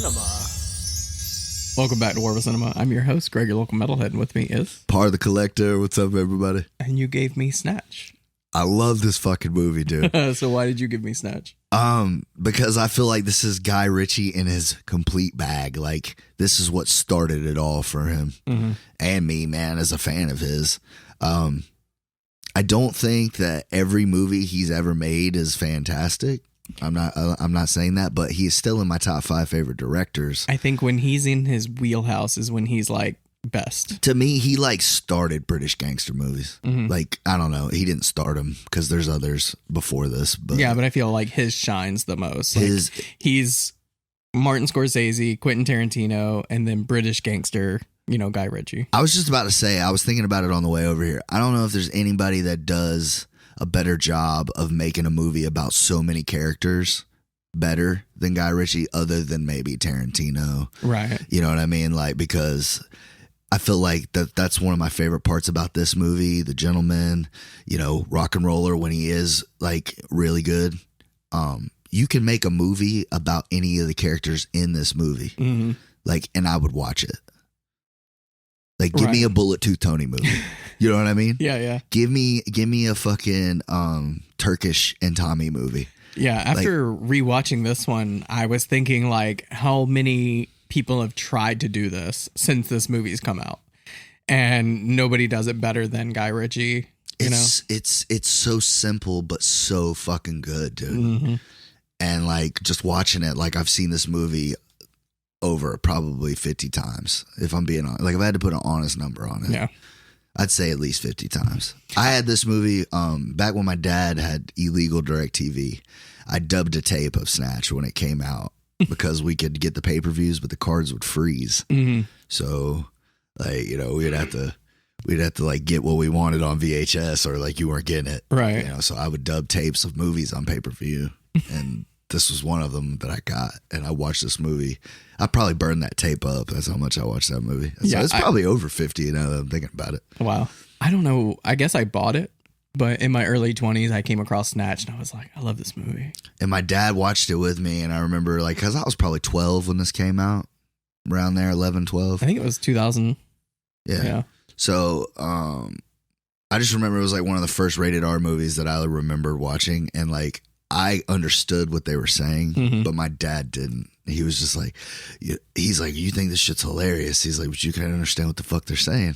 Cinema. Welcome back to War with Cinema. I'm your host, Greg, your local metalhead, and with me is... Par the Collector. What's up, everybody? And you gave me Snatch. I love this fucking movie, dude. So why did you give me Snatch? Because I feel like this is Guy Ritchie in his complete bag. Like, this is what started it all for him. Mm-hmm. And me, man, as a fan of his. I don't think that every movie he's ever made is fantastic. I'm not saying that, but he's still in my top 5 favorite directors. I think when he's in his wheelhouse is when he's like best. To me, he like started British gangster movies. Mm-hmm. Like, I don't know, he didn't start them because there's others before this. But yeah, but I feel like his shines the most. His he's Martin Scorsese, Quentin Tarantino, and then British gangster, Guy Ritchie. I was just about to say, I was thinking about it on the way over here. I don't know if there's anybody that does a better job of making a movie about so many characters better than Guy Ritchie, other than maybe Tarantino. Right. You know what I mean? Like, because I feel like that's one of my favorite parts about this movie. The Gentleman, Rock and Roller, when he is like really good. You can make a movie about any of the characters in this movie. Mm-hmm. Like, and I would watch it. Like, give me a Bullet Tooth Tony movie. You know what I mean? Yeah. Give me a fucking Turkish and Tommy movie. Yeah, after rewatching this one, I was thinking like how many people have tried to do this since this movie's come out. And nobody does it better than Guy Ritchie. It's so simple but so fucking good, dude. Mm-hmm. And like just watching it, like I've seen this movie over probably 50 times, if I'm being honest. Like, if I had to put an honest number on it, yeah, I'd say at least 50 times. I had this movie back when my dad had illegal DirecTV. I dubbed a tape of Snatch when it came out because we could get the pay-per-views, but the cards would freeze. Mm-hmm. So, like, we'd have to like get what we wanted on VHS, or like you weren't getting it, right? So I would dub tapes of movies on pay-per-view, and this was one of them that I got, and I watched this movie. I probably burned that tape up. That's how much I watched that movie. So it's probably over 50 now that I'm thinking about it. Wow. I don't know. I guess I bought it, but in my early 20s, I came across Snatch, and I was like, I love this movie. And my dad watched it with me, and I remember, like, because I was probably 12 when this came out, around there, 11, 12. I think it was 2000. Yeah. So I just remember it was like one of the first rated R movies that I remember watching, and like, I understood what they were saying, mm-hmm. but my dad didn't. He was just like, he's like, you think this shit's hilarious. He's like, but you can't understand what the fuck they're saying.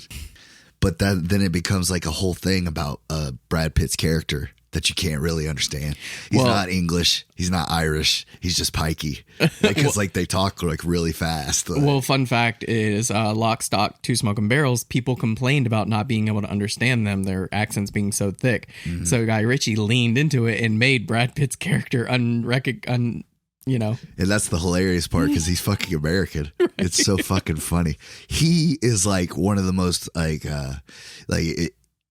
But then it becomes like a whole thing about Brad Pitt's character that you can't really understand. He's not English. He's not Irish. He's just pikey. Because like they talk like really fast. Well, fun fact is Lock, Stock, Two Smoking Barrels, people complained about not being able to understand them, their accents being so thick. Mm-hmm. So Guy Ritchie leaned into it and made Brad Pitt's character And that's the hilarious part, because he's fucking American. Right. It's so fucking funny. He is like one of the most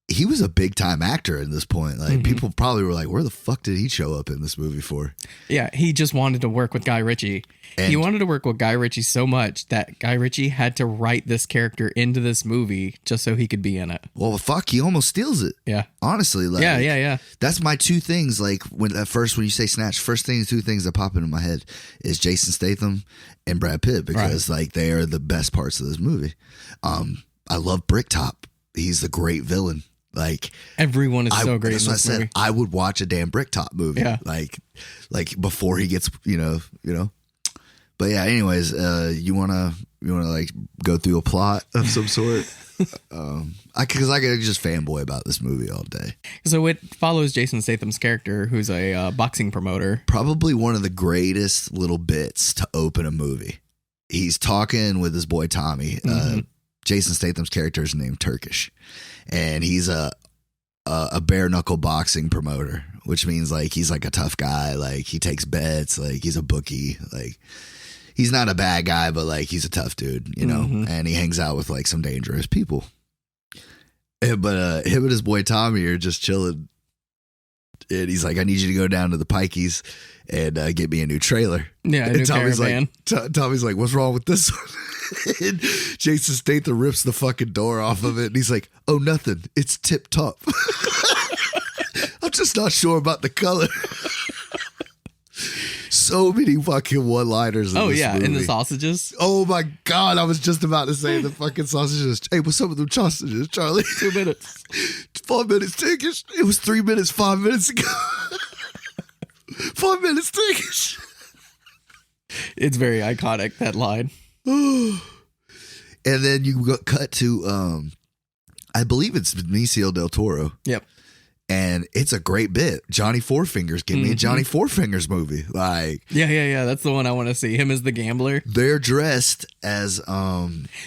he was a big time actor at this point. Like, mm-hmm. people probably were like, where the fuck did he show up in this movie for? Yeah, he just wanted to work with Guy Ritchie. And he wanted to work with Guy Ritchie so much that Guy Ritchie had to write this character into this movie just so he could be in it. Well, fuck, he almost steals it. Yeah. Honestly. Like, yeah. That's my two things. Like, when you say Snatch, two things that pop into my head is Jason Statham and Brad Pitt, because like they are the best parts of this movie. I love Bricktop. He's the great villain. Like, everyone is so great. That's what I said. I would watch a damn Bricktop movie. Yeah. Like before he gets, But yeah, anyways, you wanna like go through a plot of some sort? Because I could just fanboy about this movie all day. So it follows Jason Statham's character, who's a boxing promoter. Probably one of the greatest little bits to open a movie. He's talking with his boy Tommy. Mm-hmm. Jason Statham's character is named Turkish, and he's a bare knuckle boxing promoter, which means like he's like a tough guy. Like, he takes bets. Like, he's a bookie. Like, he's not a bad guy, but like he's a tough dude, mm-hmm. and he hangs out with like some dangerous people. But him and his boy Tommy are just chilling, and he's like, I need you to go down to the Pikeys and get me a new trailer. Yeah, a new caravan. Tommy's like, what's wrong with this one? And Jason Statham rips the fucking door off of it, and he's like, oh, nothing. It's tip top. I'm just not sure about the color. So many fucking one-liners in Oh this yeah, movie. and the sausages. Oh my God, I was just about to say the fucking sausages. Hey, what's up with them sausages, Charlie? 2 minutes. 5 minutes tickets. It was 3 minutes 5 minutes ago. 5 minutes tickets. It's very iconic, that line. And then you got cut to, I believe it's Benicio del Toro. Yep. And it's a great bit. Johnny Four Fingers. Give me a Johnny Four Fingers movie. Like, Yeah. That's the one I want to see. Him as the gambler. they're dressed as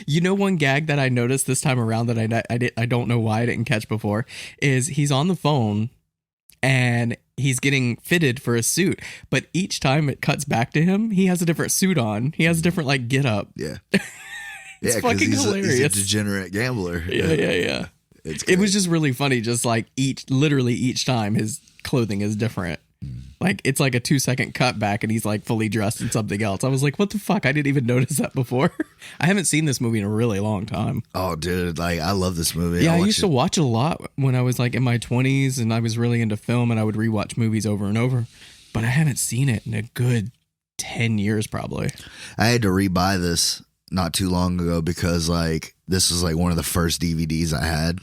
You know, one gag that I noticed this time around that I don't know why I didn't catch before is he's on the phone and he's getting fitted for a suit, but each time it cuts back to him, he has a different suit on. He has a different like get up. Yeah. It's yeah, fucking he's hilarious. He's a degenerate gambler. Yeah. It was just really funny. Just like literally each time his clothing is different. Like it's like a 2-second cut back and he's like fully dressed in something else. I was like, what the fuck? I didn't even notice that before. I haven't seen this movie in a really long time. Oh, dude. Like, I love this movie. Yeah, I used to watch it a lot when I was like in my 20s and I was really into film and I would rewatch movies over and over. But I haven't seen it in a good 10 years probably. I had to rebuy this not too long ago because like this was like one of the first DVDs I had.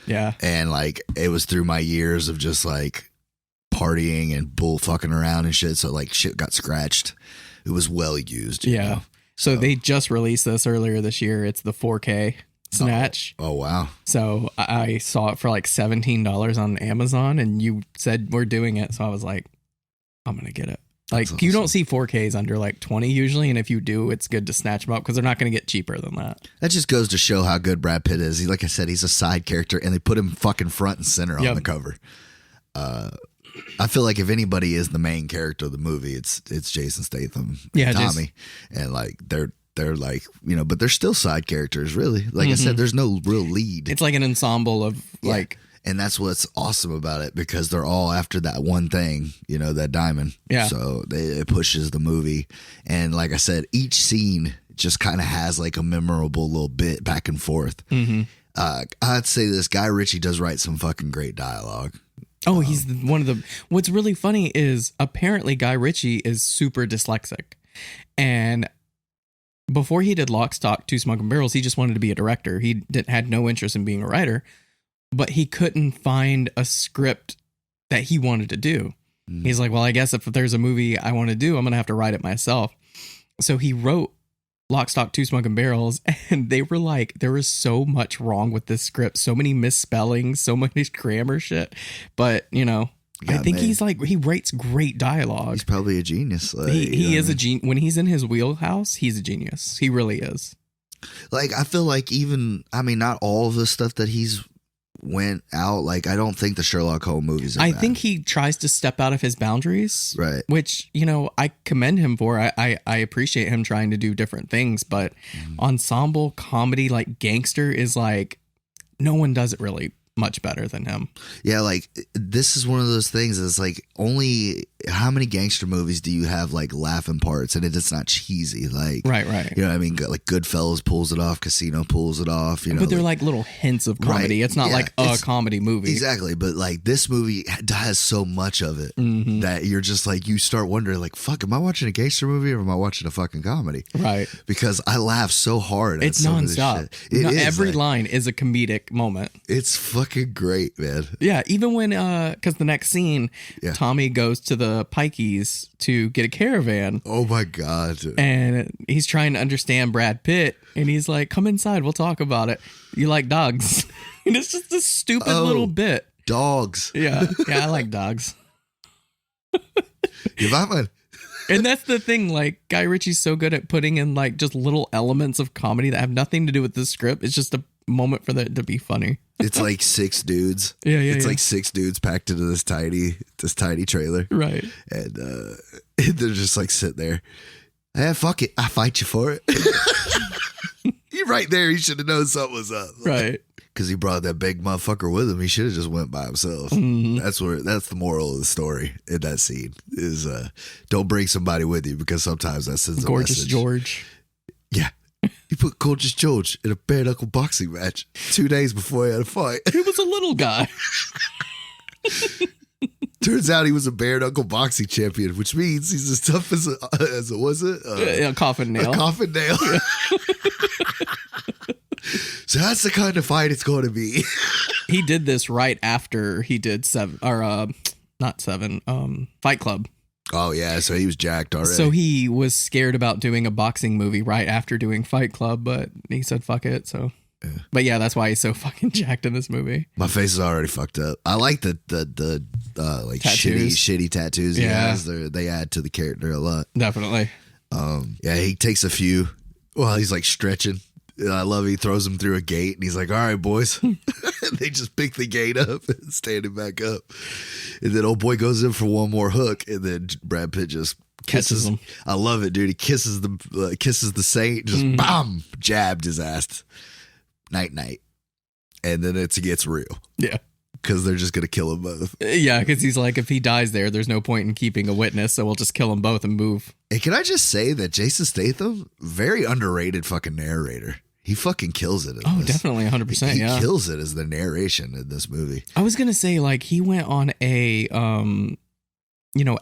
Yeah. And like it was through my years of just like partying and bull fucking around and shit. So like shit got scratched. It was well used. You know? So they just released this earlier this year. It's the 4K Snatch. Oh wow. So I saw it for like $17 on Amazon and you said we're doing it. So I was like, I'm going to get it. Like That's you awesome. don't see 4Ks under like 20 usually. And if you do, it's good to snatch them up because they're not going to get cheaper than that. That just goes to show how good Brad Pitt is. He, like I said, he's a side character and they put him fucking front and center on the cover. I feel like if anybody is the main character of the movie, it's Jason Statham and Tommy. And like they're like, you know, but they're still side characters, really. Like I said, there's no real lead. It's like an ensemble of like. And that's what's awesome about it because they're all after that one thing, you know, that diamond. Yeah. So it pushes the movie. And like I said, each scene just kind of has like a memorable little bit back and forth. I'd say this Guy Ritchie does write some fucking great dialogue. Oh, he's one of the. What's really funny is apparently Guy Ritchie is super dyslexic. And before he did Lock, Stock, Two Smoking Barrels, he just wanted to be a director. He had no interest in being a writer. But he couldn't find a script that he wanted to do. He's like, well, I guess if there's a movie I want to do, I'm going to have to write it myself. So he wrote Lock, Stock, Two Smoking Barrels. And they were like, there was so much wrong with this script. So many misspellings, so much grammar shit. But, you know, I think he's like, he writes great dialogue. He's probably a genius. Like, he is a genius. When he's in his wheelhouse, he's a genius. He really is. Like, I feel like even, I mean, not all of the stuff that he's went out, like I don't think the Sherlock Holmes movies are I bad. think he tries to step out of his boundaries, right? Which, you know, I commend him for. I appreciate him trying to do different things, but ensemble comedy like gangster is like no one does it really much better than him. Yeah, like this is one of those things. It's like only how many gangster movies do you have like laughing parts and it's not cheesy? Like right. You know what I mean? Like Goodfellas pulls it off, Casino pulls it off. You know, but they're like little hints of comedy. Right. It's not like a comedy movie. Exactly, but like this movie has so much of it that you're just like you start wondering like, fuck, am I watching a gangster movie or am I watching a fucking comedy? Right. Because I laugh so hard. It's at some of this nonstop. shit. It is, every like, line is a comedic moment. It's fucking great, man. Yeah, even when because the next scene, Tommy goes to the Pikeys to get a caravan. Oh my god! And he's trying to understand Brad Pitt, and he's like, "Come inside, we'll talk about it. You like dogs?" And it's just a stupid little bit. Dogs. Yeah, I like dogs. You're Batman. And that's the thing, like Guy Ritchie's so good at putting in like just little elements of comedy that have nothing to do with the script. It's just a moment for that to be funny. It's like six dudes. It's like six dudes packed into this tiny trailer. Right. And they're just like sitting there. Hey, fuck it. I fight you for it. You're right there. He should have known something was up. Right. Because he brought that big motherfucker with him. He should have just went by himself. That's the moral of the story in that scene is don't bring somebody with you because sometimes that sends a Gorgeous message. George. Yeah. He put Gorgeous George in a bare knuckle boxing match 2 days before he had a fight. He was a little guy. Turns out he was a bare knuckle boxing champion, which means he's as tough as a coffin nail. A coffin nail. Yeah. So that's the kind of fight it's going to be. He did this right after he did Fight Club. Oh yeah, so he was jacked already. So he was scared about doing a boxing movie right after doing Fight Club, but he said fuck it. So, yeah. But yeah, that's why he's so fucking jacked in this movie. My face is already fucked up. I like the like tattoos. shitty tattoos. Yeah, they add to the character a lot. Definitely. Yeah, he takes a few while he's like stretching. I love he throws them through a gate and he's like, all right, boys. They just pick the gate up and stand it back up. And then old boy goes in for one more hook and then Brad Pitt just kisses him. I love it, dude. He kisses the saint, just bam, jabbed his ass. Night. And then it gets real. Yeah. Because they're just going to kill them both. Yeah, because he's like, if he dies there's no point in keeping a witness, so we'll just kill them both and move. Hey, can I just say that Jason Statham, very underrated fucking narrator. He fucking kills it. Oh, definitely, 100%. He kills it as the narration in this movie. I was going to say, like, he went on a,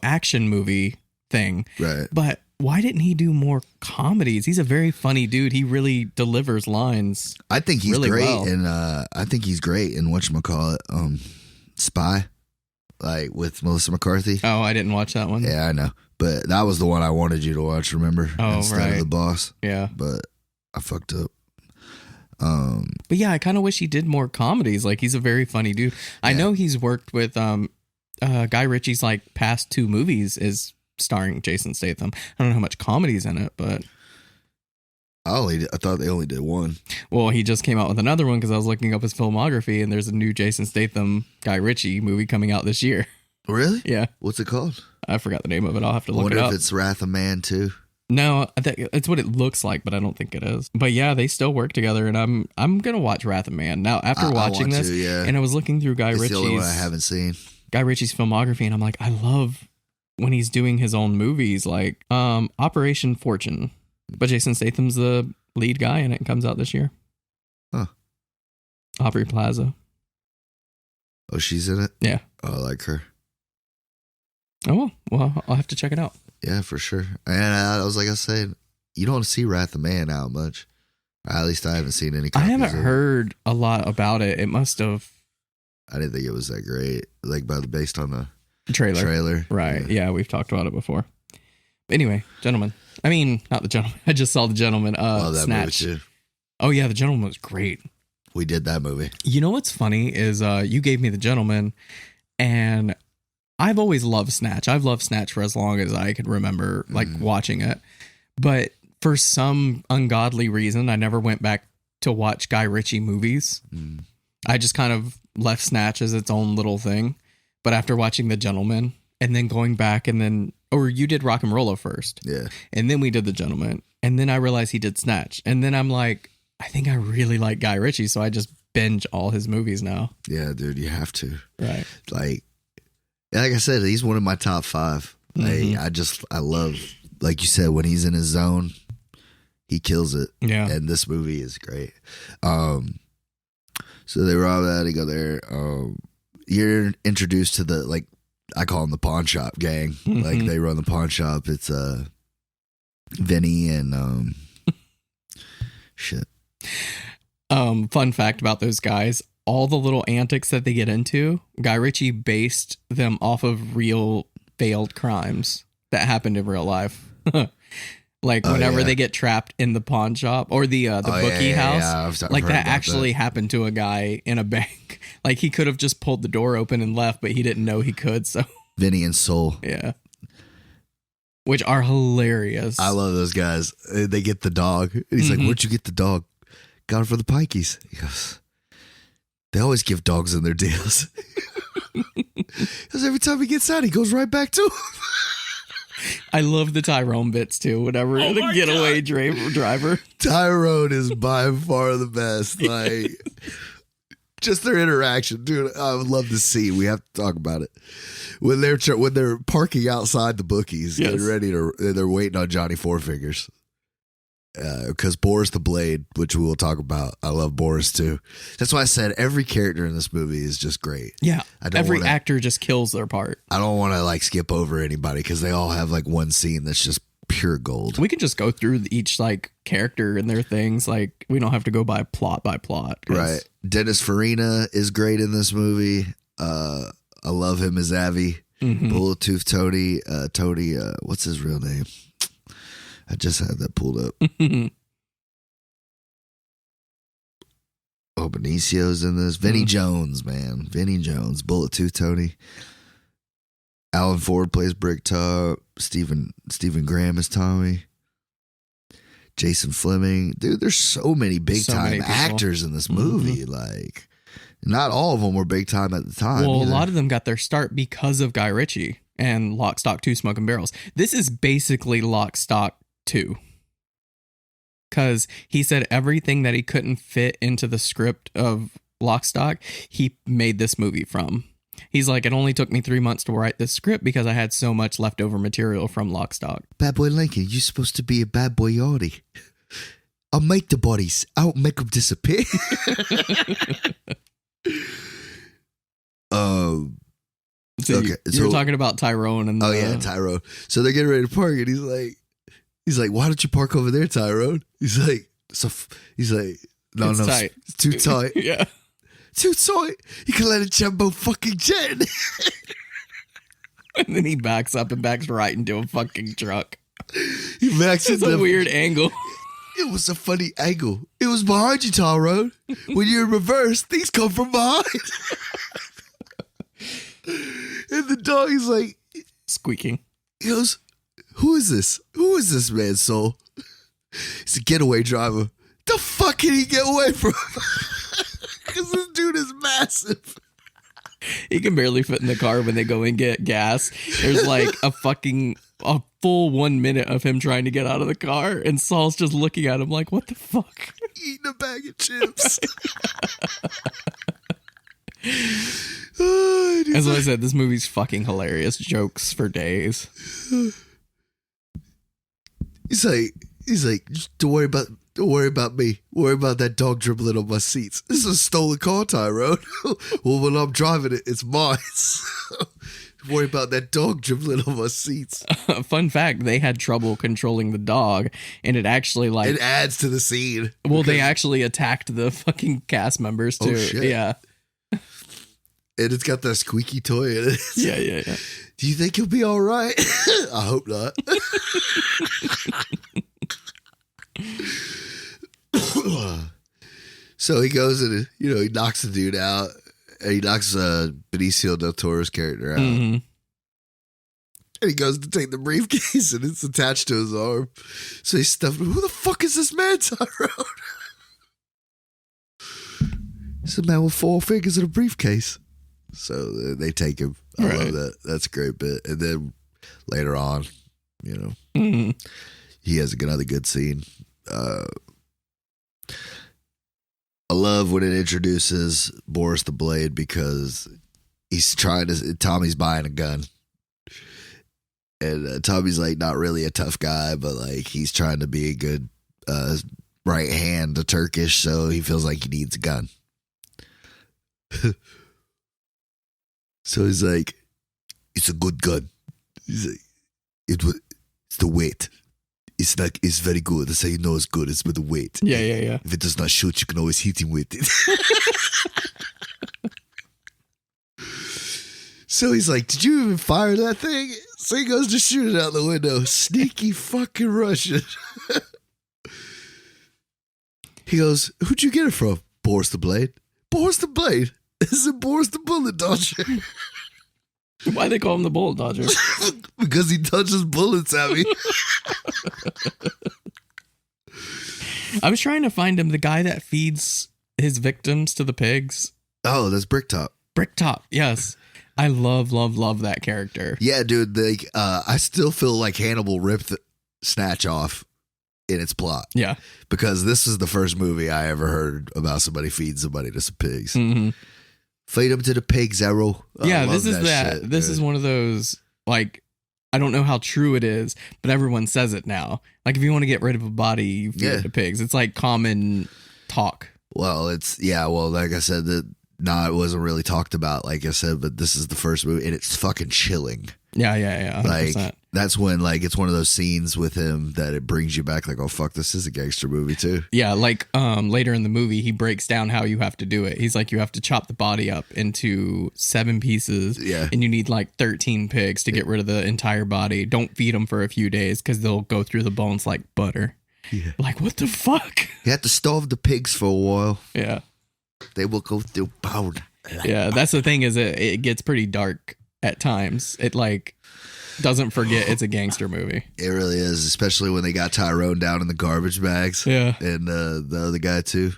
action movie thing. Right. But why didn't he do more comedies? He's a very funny dude. He really delivers lines. I think he's really great, well. and I think he's great in whatchamacallit, Spy, like with Melissa McCarthy. Oh, I didn't watch that one. Yeah, I know, but that was the one I wanted you to watch. Remember? Oh, Instead right. of The Boss. Yeah, but I fucked up. But yeah, I kind of wish he did more comedies. Like, he's a very funny dude. I know he's worked with Guy Ritchie's like past 2 movies is starring Jason Statham. I don't know how much comedy's in it, but I thought they only did one. Well, he just came out with another one because I was looking up his filmography, and there's a new Jason Statham Guy Ritchie movie coming out this year. Really? Yeah. What's it called? I forgot the name of it. I'll have to look it up. it up. Wonder if it's Wrath of Man too. No, it's what it looks like, but I don't think it is. But yeah, they still work together, and I'm gonna watch Wrath of Man now after watching this. And I was looking through Guy Ritchie's. The only one I haven't seen. Guy Ritchie's filmography, and I'm like, I love when he's doing his own movies, like Operation Fortune. But Jason Statham's the lead guy, and it comes out this year. Huh. Aubrey Plaza. Oh, she's in it? Yeah. Oh, I like her. Oh, well, I'll have to check it out. Yeah, for sure. And I was like I said, you don't see Wrath of Man out much. At least I haven't seen any copies. I haven't heard a lot about it. It must have. I didn't think it was that great. Like based on the trailer. Right. Yeah, we've talked about it before. Anyway, Gentleman. I mean, not The Gentleman. I just saw The Gentleman. Love that Snatch. movie too. Oh yeah, The Gentleman was great. We did that movie. You know what's funny is you gave me The Gentleman, and I've always loved Snatch. I've loved Snatch for as long as I could remember, like watching it. But for some ungodly reason, I never went back to watch Guy Ritchie movies. I just kind of left Snatch as its own little thing. But after watching The Gentleman and then going back or you did Rock and Rolla first. Yeah. And then we did The Gentleman. And then I realized he did Snatch. And then I'm like, I think I really like Guy Ritchie. So I just binge all his movies now. Yeah, dude, you have to. Right. Like I said, he's one of my top 5. I love, like you said, when he's in his zone, he kills it. Yeah. And this movie is great. So they rob that, they go there. You're introduced to the, like, I call them the pawn shop gang. Like, they run the pawn shop. It's Vinny and shit. Fun fact about those guys. All the little antics that they get into, Guy Ritchie based them off of real failed crimes that happened in real life. Like whenever they get trapped in the pawn shop or the bookie house, like that actually happened to a guy in a bank. Like he could have just pulled the door open and left, but he didn't know he could. So Vinny and Soul. Yeah. Which are hilarious. I love those guys. They get the dog. And he's like, where'd you get the dog? Got it for the Pikeys. He goes, they always give dogs in their deals. Because every time he gets out, he goes right back to him. I love the Tyrone bits too. Whenever the getaway driver. Tyrone is by far the best. Like, just their interaction, dude. I would love to see. We have to talk about it when they're parking outside the bookies, getting ready to. They're waiting on Johnny Four Fingers. because Boris the Blade, which we will talk about, I love Boris too. That's why I said every character in this movie is just great. Yeah, every actor just kills their part. I don't want to like skip over anybody because they all have like one scene that's just pure gold. We can just go through each like character and their things. Like we don't have to go by plot. Right. Dennis Farina is great in this movie. I love him as Avi. Bullet Tooth Tony. Tony. What's his real name? I just had that pulled up. Benicio's in this. Vinny Jones, man. Vinny Jones. Bullet Tooth Tony. Alan Ford plays Bricktop. Stephen Graham is Tommy. Jason Fleming. Dude, there's so many big time actors in this movie. Like, not all of them were big time at the time. Well, a lot of them got their start because of Guy Ritchie and Lock, Stock, 2 Smoking Barrels. This is basically Lock, Stock 2. Because he said everything that he couldn't fit into the script of Lock, Stock, he made this movie from. He's like, it only took me 3 months to write this script because I had so much leftover material from Lock, Stock. Bad Boy Lincoln, you're supposed to be a bad boy yardie. I'll make the bodies. I won't make them disappear. So you're talking about Tyrone and Tyrone. So they're getting ready to park, and he's like, why don't you park over there, Tyrone? He's like, no, tight. It's too tight. Yeah, too tight. You can let a jumbo fucking jet. And then he backs up and backs right into a fucking truck. He backs into a weird angle. It was a funny angle. It was behind you, Tyrone. When you're in reverse, things come from behind. And the dog is like squeaking. He goes, Who is this? Who is this man's soul? He's a getaway driver. The fuck can he get away from? Because this dude is massive. He can barely fit in the car when they go and get gas. There's like a full 1 minute of him trying to get out of the car, and Saul's just looking at him like, what the fuck? Eating a bag of chips. Oh, as I said, this movie's fucking hilarious. Jokes for days. He's like, don't worry about me. Worry about that dog dribbling on my seats. This is a stolen car, Tyrone. Well, when I'm driving it, it's mine. Worry about that dog dribbling on my seats. Fun fact, they had trouble controlling the dog, and it actually it adds to the scene. Well, they actually attacked the fucking cast members too. Oh, shit. Yeah. And it's got that squeaky toy in it. Yeah. Do you think he'll be all right? I hope not. So he goes and, he knocks the dude out. And he knocks Benicio del Toro's character out. Mm-hmm. And he goes to take the briefcase, and it's attached to his arm. So he's stuffed. Who the fuck is this man, Tyrone? It's a man with 4 fingers in a briefcase. So they take him. I love that. That's a great bit. And then later on, he has another good scene. I love when it introduces Boris the Blade because Tommy's buying a gun. And Tommy's like not really a tough guy, but like he's trying to be a good right hand to Turkish, so he feels like he needs a gun. So he's like, it's a good gun. He's like, it's the weight. It's very good. That's how you know it's good. It's with the weight. Yeah. If it does not shoot, you can always hit him with it. So he's like, did you even fire that thing? So he goes to shoot it out the window. Sneaky fucking Russian. He goes, who'd you get it from? Boris the Blade. Boris the Blade? Is it Boris the Bullet Dodger? Why they call him the Bullet Dodger? Because he touches bullets at me. I was trying to find him, the guy that feeds his victims to the pigs. Oh, that's Bricktop. Bricktop, yes. I love that character. Yeah, dude. I still feel like Hannibal ripped Snatch off in its plot. Yeah. Because this is the first movie I ever heard about somebody feeding somebody to some pigs. Mm-hmm. Feed them to the pigs, Arrow. Yeah, this is that. This is one of those, like, I don't know how true it is, but everyone says it now. Like, if you want to get rid of a body, you feed it to pigs. It's like common talk. Well, like I said, it wasn't really talked about, like I said, but this is the first movie, and it's fucking chilling. Yeah. 100%. Like, that's when, like, it's one of those scenes with him that it brings you back, like, oh, fuck, this is a gangster movie, too. Yeah, like, later in the movie, he breaks down how you have to do it. He's like, you have to chop the body up into 7 pieces, and you need, like, 13 pigs to get rid of the entire body. Don't feed them for a few days, because they'll go through the bones like butter. Yeah. Like, what the fuck? You have to starve the pigs for a while. Yeah. They will go through bone. Yeah, that's the thing, is it gets pretty dark at times. It, like, doesn't forget it's a gangster movie. It really is, especially when they got Tyrone down in the garbage bags. Yeah. And the other guy, too.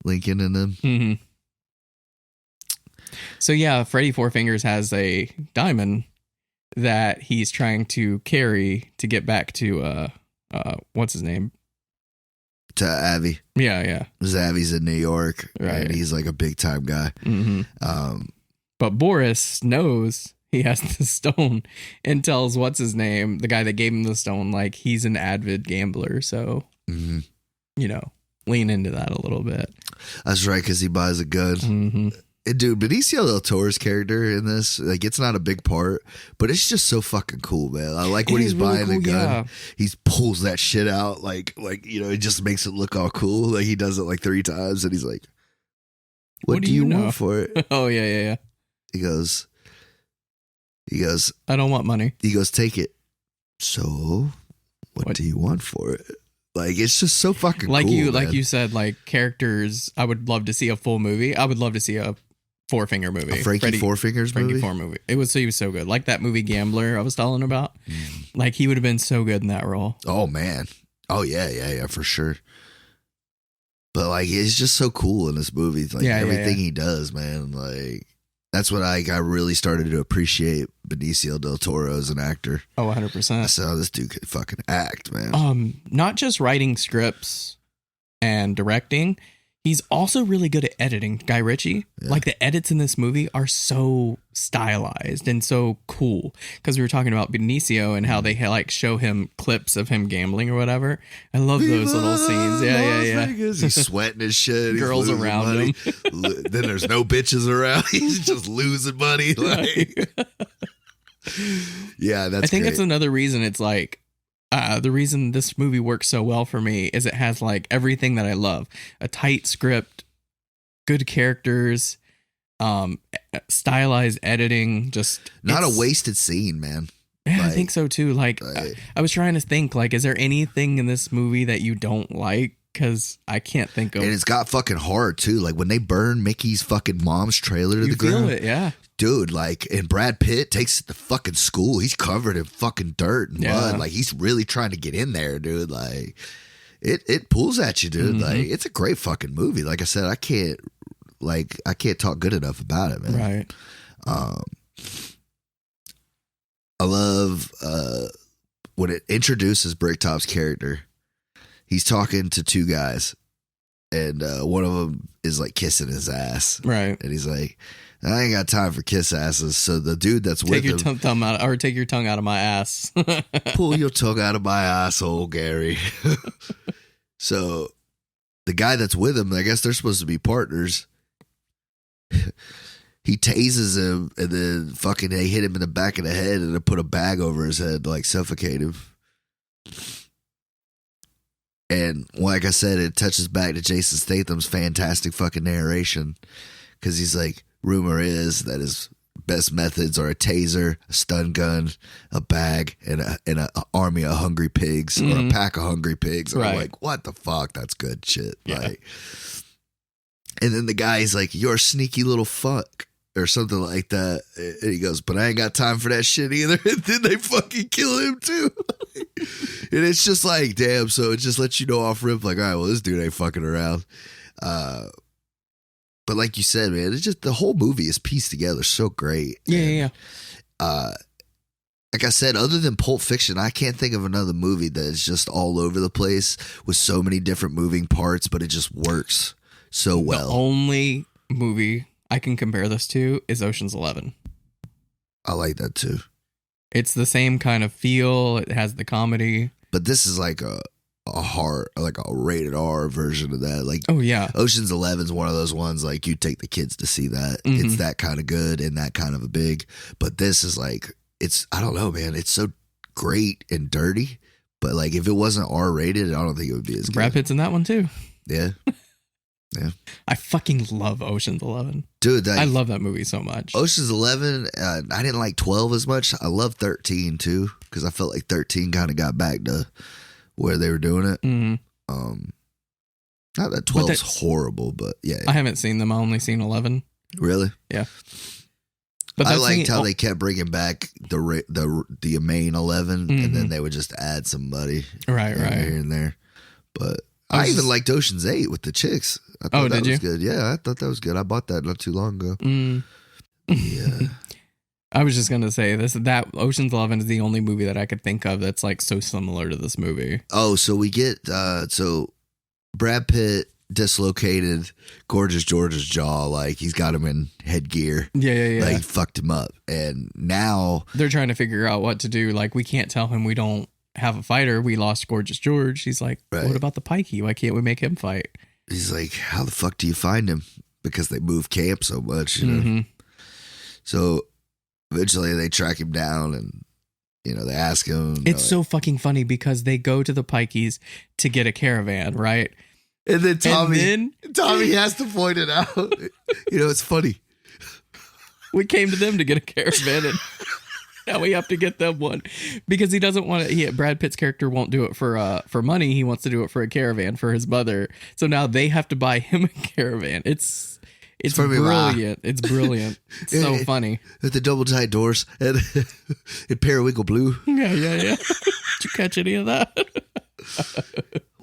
Lincoln and them. Mm-hmm. So, yeah, Freddy Four Fingers has a diamond that he's trying to carry to get back to, what's his name? To Avi. Yeah. Avi's in New York, right? And he's like a big time guy. Mm-hmm. But Boris knows he has the stone and tells what's his name, the guy that gave him the stone, like, he's an avid gambler. So, you know, lean into that a little bit. That's right, because he buys a gun. Mm-hmm. And dude, Benicio del Toro's character in this, like, it's not a big part, but it's just so fucking cool, man. I like when he's really buying the gun. Yeah. He pulls that shit out, like you know, it just makes it look all cool. Like, he does it like 3 times, and he's like, "What do you want for it?" Oh yeah. He goes, "I don't want money." He goes, "Take it." So, what do you want for it? Like, it's just so fucking like cool, like you said, like, characters. I would love to see a full movie. I would love to see a Four Finger movie. A Frankie Four Fingers movie? Frankie Four movie. He was so good. Like that movie Gambler I was telling about. Like, he would have been so good in that role. Oh, man. Oh, yeah, for sure. But, like, it's just so cool in this movie. Like, everything he does, man. Like, that's what I really started to appreciate Benicio del Toro as an actor. Oh, 100%. I saw this dude could fucking act, man. Not just writing scripts and directing. He's also really good at editing, Guy Ritchie. Yeah. Like, the edits in this movie are so stylized and so cool. Because we were talking about Benicio and how they like show him clips of him gambling or whatever. I love those little scenes. Yeah. He's sweating his shit. Girls around him. Then there's no bitches around. He's just losing money. Like, yeah, that's. I think that's another reason it's like. The reason this movie works so well for me is it has, like, everything that I love. A tight script, good characters, stylized editing, just... Not a wasted scene, man. Yeah, like, I think so, too. Like, I was trying to think, like, is there anything in this movie that you don't like? Because I can't think of... And it's got fucking hard, too. Like, when they burn Mickey's fucking mom's trailer to the ground... You feel it, yeah. Dude, like, and Brad Pitt takes it to fucking school. He's covered in fucking dirt and mud. Like, he's really trying to get in there, dude. Like, it pulls at you, dude. Like, it's a great fucking movie. Like I said, I can't talk good enough about it, man. Right. I love when it introduces Bricktop's character. He's talking to 2 guys, and one of them is like kissing his ass. Right. And he's like, I ain't got time for kiss asses. So the dude that's with him... Take your tongue out of my ass. Pull your tongue out of my asshole, Gary. So the guy that's with him, I guess they're supposed to be partners. He tases him, and then fucking they hit him in the back of the head, and they put a bag over his head to, like, suffocate him. And like I said, it touches back to Jason Statham's fantastic fucking narration, because he's like, rumor is that his best methods are a taser, a stun gun, a bag, and an army of hungry pigs, or a pack of hungry pigs. And I'm like, what the fuck? That's good shit. Yeah. Like, and then the guy's like, you're a sneaky little fuck, or something like that. And he goes, but I ain't got time for that shit either. And then they fucking kill him too. And it's just like, damn. So it just lets you know off rip, like, all right, well, this dude ain't fucking around. But like you said, man, it's just the whole movie is pieced together so great. Yeah. Like I said, other than Pulp Fiction, I can't think of another movie that is just all over the place with so many different moving parts, but it just works so well. The only movie I can compare this to is Ocean's 11. I like that too. It's the same kind of feel. It has the comedy. But this is like a rated R version of that. Like, oh yeah, Ocean's 11 is one of those ones like you take the kids to see that. It's that kind of good and that kind of a big. But this is like, it's, I don't know, man. It's so great and dirty. But like, if it wasn't R rated, I don't think it would be as good. Brad Pitt's in that one too. Yeah. Yeah. I fucking love Ocean's 11. Dude, I love that movie so much. Ocean's 11, I didn't like 12 as much. I love 13 too, because I felt like 13 kind of got back to where they were doing it. Not that 12 is horrible, but yeah. I haven't seen them. I only seen 11. Really? Yeah. But I liked how they kept bringing back the main 11, and then they would just add somebody right here and there. But I even liked Ocean's 8 with the chicks. I thought that was good. Yeah, I thought that was good. I bought that not too long ago. Yeah. I was just gonna say that Ocean's 11 is the only movie that I could think of that's like so similar to this movie. Oh, so we get so Brad Pitt dislocated Gorgeous George's jaw, like he's got him in headgear. Yeah. Like fucked him up, and now they're trying to figure out what to do. Like, we can't tell him we don't have a fighter. We lost Gorgeous George. He's like, what about the Pikey? Why can't we make him fight? He's like, how the fuck do you find him? Because they move camp so much, you know. So eventually they track him down and, you know, they ask him. It's so fucking funny because they go to the Pikeys to get a caravan, right? And then Tommy has to point it out. You know, it's funny. We came to them to get a caravan and now we have to get them one because he doesn't want it. Brad Pitt's character won't do it for money. He wants to do it for a caravan for his mother. So now they have to buy him a caravan. It's brilliant. It's brilliant. It's so funny. With the double tight doors and periwinkle blue. Yeah. Did you catch any of that?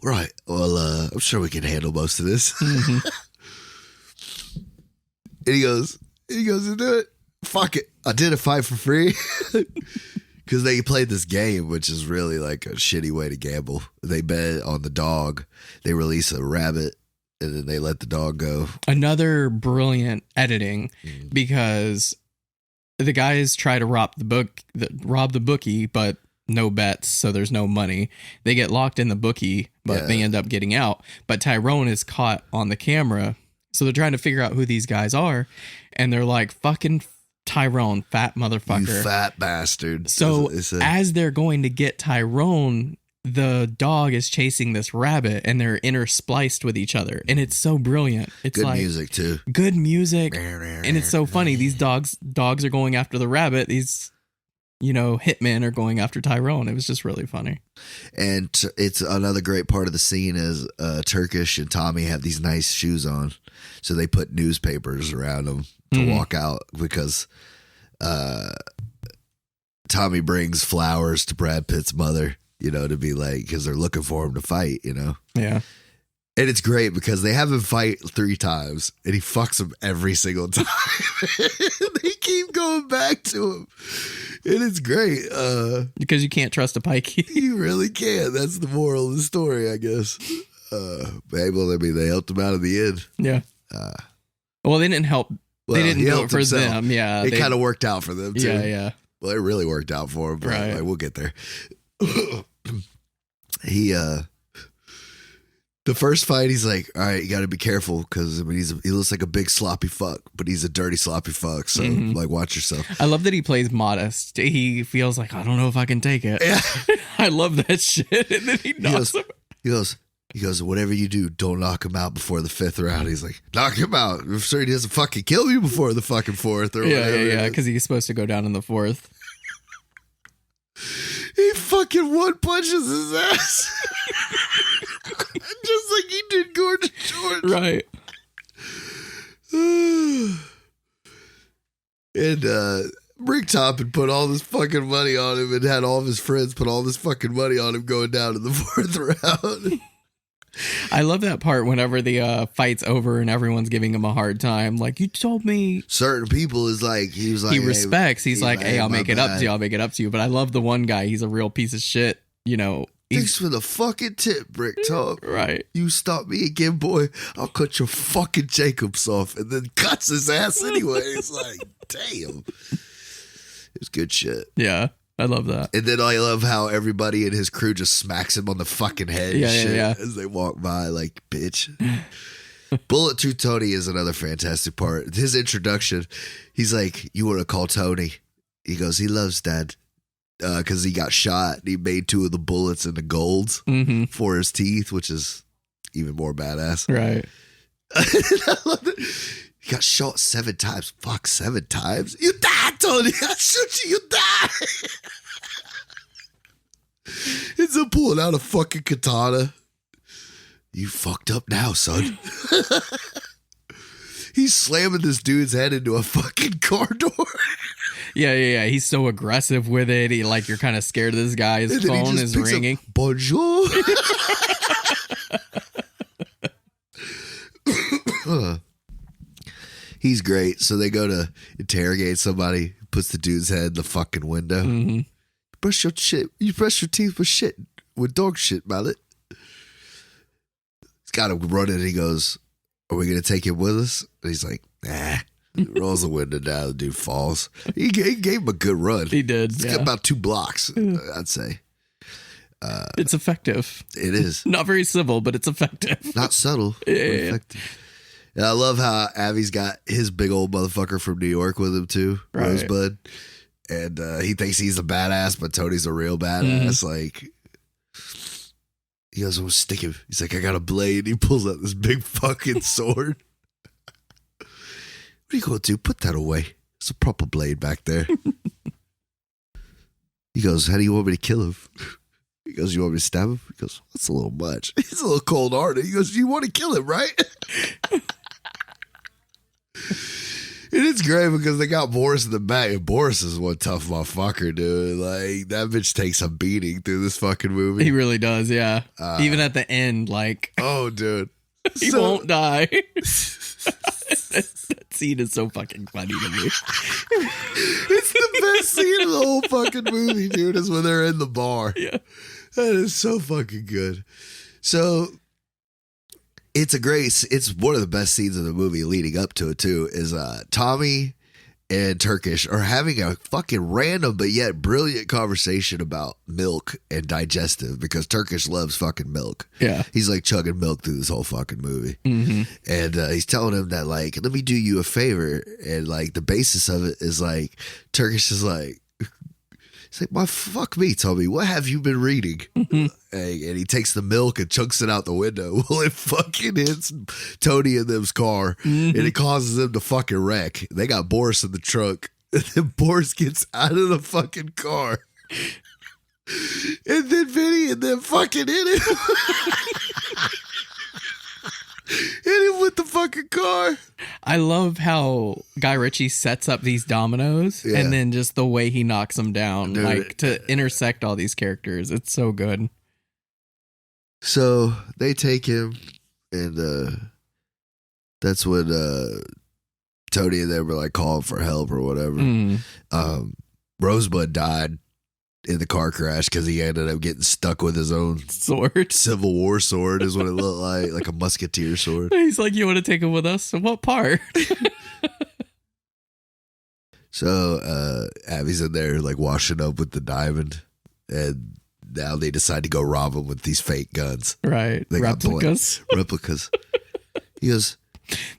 Right. Well, I'm sure we can handle most of this. And he goes, do it. Fuck it. I did a fight for free. Because they played this game, which is really like a shitty way to gamble. They bet on the dog. They release a rabbit and then they let the dog go. Another brilliant editing because the guys try to rob the bookie, but no bets, so there's no money. They get locked in the bookie, but they end up getting out. But Tyrone is caught on the camera, so they're trying to figure out who these guys are, and they're like, fucking Tyrone, fat motherfucker. You fat bastard. So as they're going to get Tyrone, the dog is chasing this rabbit, and they're interspliced with each other, and it's so brilliant. It's good like music too. Good music, and it's so funny. These dogs are going after the rabbit. These, you know, hitmen are going after Tyrone. It was just really funny. And it's another great part of the scene is Turkish and Tommy have these nice shoes on. So they put newspapers around them to walk out because Tommy brings flowers to Brad Pitt's mother, you know, to be like, because they're looking for him to fight, you know? Yeah. And it's great because they have him fight 3 times and he fucks him every single time. They keep going back to him. And it's great. Because you can't trust a Pikey. You really can't. That's the moral of the story, I guess. They helped him out at the end. Yeah. Well, they didn't help. They didn't do it for them. Yeah. It kind of worked out for them, too. Yeah. Well, it really worked out for him. But right. We'll get there. The first fight, he's like, all right, you got to be careful because he looks like a big sloppy fuck, but he's a dirty sloppy fuck. So like, watch yourself. I love that he plays modest. He feels like, I don't know if I can take it. Yeah. I love that shit. And then he knocks him. He goes, whatever you do, don't knock him out before the 5th round. He's like, knock him out. I'm sure he doesn't fucking kill you before the fucking 4th or whatever. Yeah. Because he's supposed to go down in the 4th. He fucking one punches his ass. Just like he did Gorgeous George. Right. And Rick Toppin put all this fucking money on him and had all of his friends put all this fucking money on him going down to the 4th round. I love that part whenever the fight's over and everyone's giving him a hard time. Like, you told me. Certain people he was like, he respects. He's like, hey, I'll make it up to you. I'll make it up to you. But I love the one guy. He's a real piece of shit. You know. Thanks for the fucking tip, Rick Top. Right. You stop me again, boy. I'll cut your fucking Jacobs off. And then cuts his ass anyway. It's like, damn. It was good shit. Yeah. I love that. And then I love how everybody in his crew just smacks him on the fucking head and shit as they walk by, like, bitch. Bulletproof Tony is another fantastic part. His introduction, he's like, you want to call Tony? He goes, he loves Dad. Because he got shot. He made 2 of the bullets into golds for his teeth, which is even more badass. Right. I love it. He got shot 7 times. Fuck, 7 times? You died, Tony. I shoot you. You die. Ends up pulling out a fucking katana. You fucked up now, son. He's slamming this dude's head into a fucking car door. Yeah. He's so aggressive with it. He, like, you're kind of scared of this guy. His phone is ringing. Bonjour. He's great. So they go to interrogate somebody, puts the dude's head in the fucking window. Mm-hmm. Brush your shit. You brush your teeth with shit, with dog shit, mallet. He's got him running. He goes, are we going to take him with us? And he's like, nah. Rolls the window down. The dude falls. He gave him a good run. He did. It's about 2 blocks, I'd say. It's effective. It is. Not very civil, but it's effective. Not subtle. Yeah. Effective. And I love how Avi's got his big old motherfucker from New York with him too, right. Rosebud. And he thinks he's a badass, but Tony's a real badass. Like, he goes, "I'm stick him." He's like, "I got a blade." He pulls out this big fucking sword. What are you going to do? Put that away. It's a proper blade back there. He goes, how do you want me to kill him? He goes, you want me to stab him? He goes, that's a little much. He's a little cold-hearted. He goes, you want to kill him, right? And it's great because they got Boris in the back. And Boris is one tough motherfucker, dude. Like, that bitch takes a beating through this fucking movie. He really does, yeah. Even at the end, like... Oh, dude. He won't die. That scene is so fucking funny to me. It's the best scene of the whole fucking movie, dude, is when they're in the bar. Yeah. That is so fucking good. So it's one of the best scenes of the movie leading up to it too, is Tommy and Turkish are having a fucking random but yet brilliant conversation about milk and digestive, because Turkish loves fucking milk. Yeah. He's like chugging milk through this whole fucking movie. Mm-hmm. And he's telling him that, like, let me do you a favor. And like the basis of it is like, Turkish is like, he's like, fuck me, Tommy, what have you been reading? Mm-hmm. And he takes the milk and chunks it out the window. Well, it fucking hits Tony and them's car, and it causes them to fucking wreck. They got Boris in the trunk, and then Boris gets out of the fucking car. And then Vinny and them fucking hit him. Hit him with the fucking car. I love how Guy Ritchie sets up these dominoes and then just the way he knocks them down, dude, like to intersect all these characters. It's so good. So they take him, and that's when Tony and them were like calling for help or whatever. Rosebud died in the car crash because he ended up getting stuck with his own sword. Civil War sword is what it looked like a musketeer sword. He's like, you want to take him with us? What part? So Abby's in there like washing up with the diamond, and now they decide to go rob him with these fake guns. Right. They replicas. Replicas. He goes,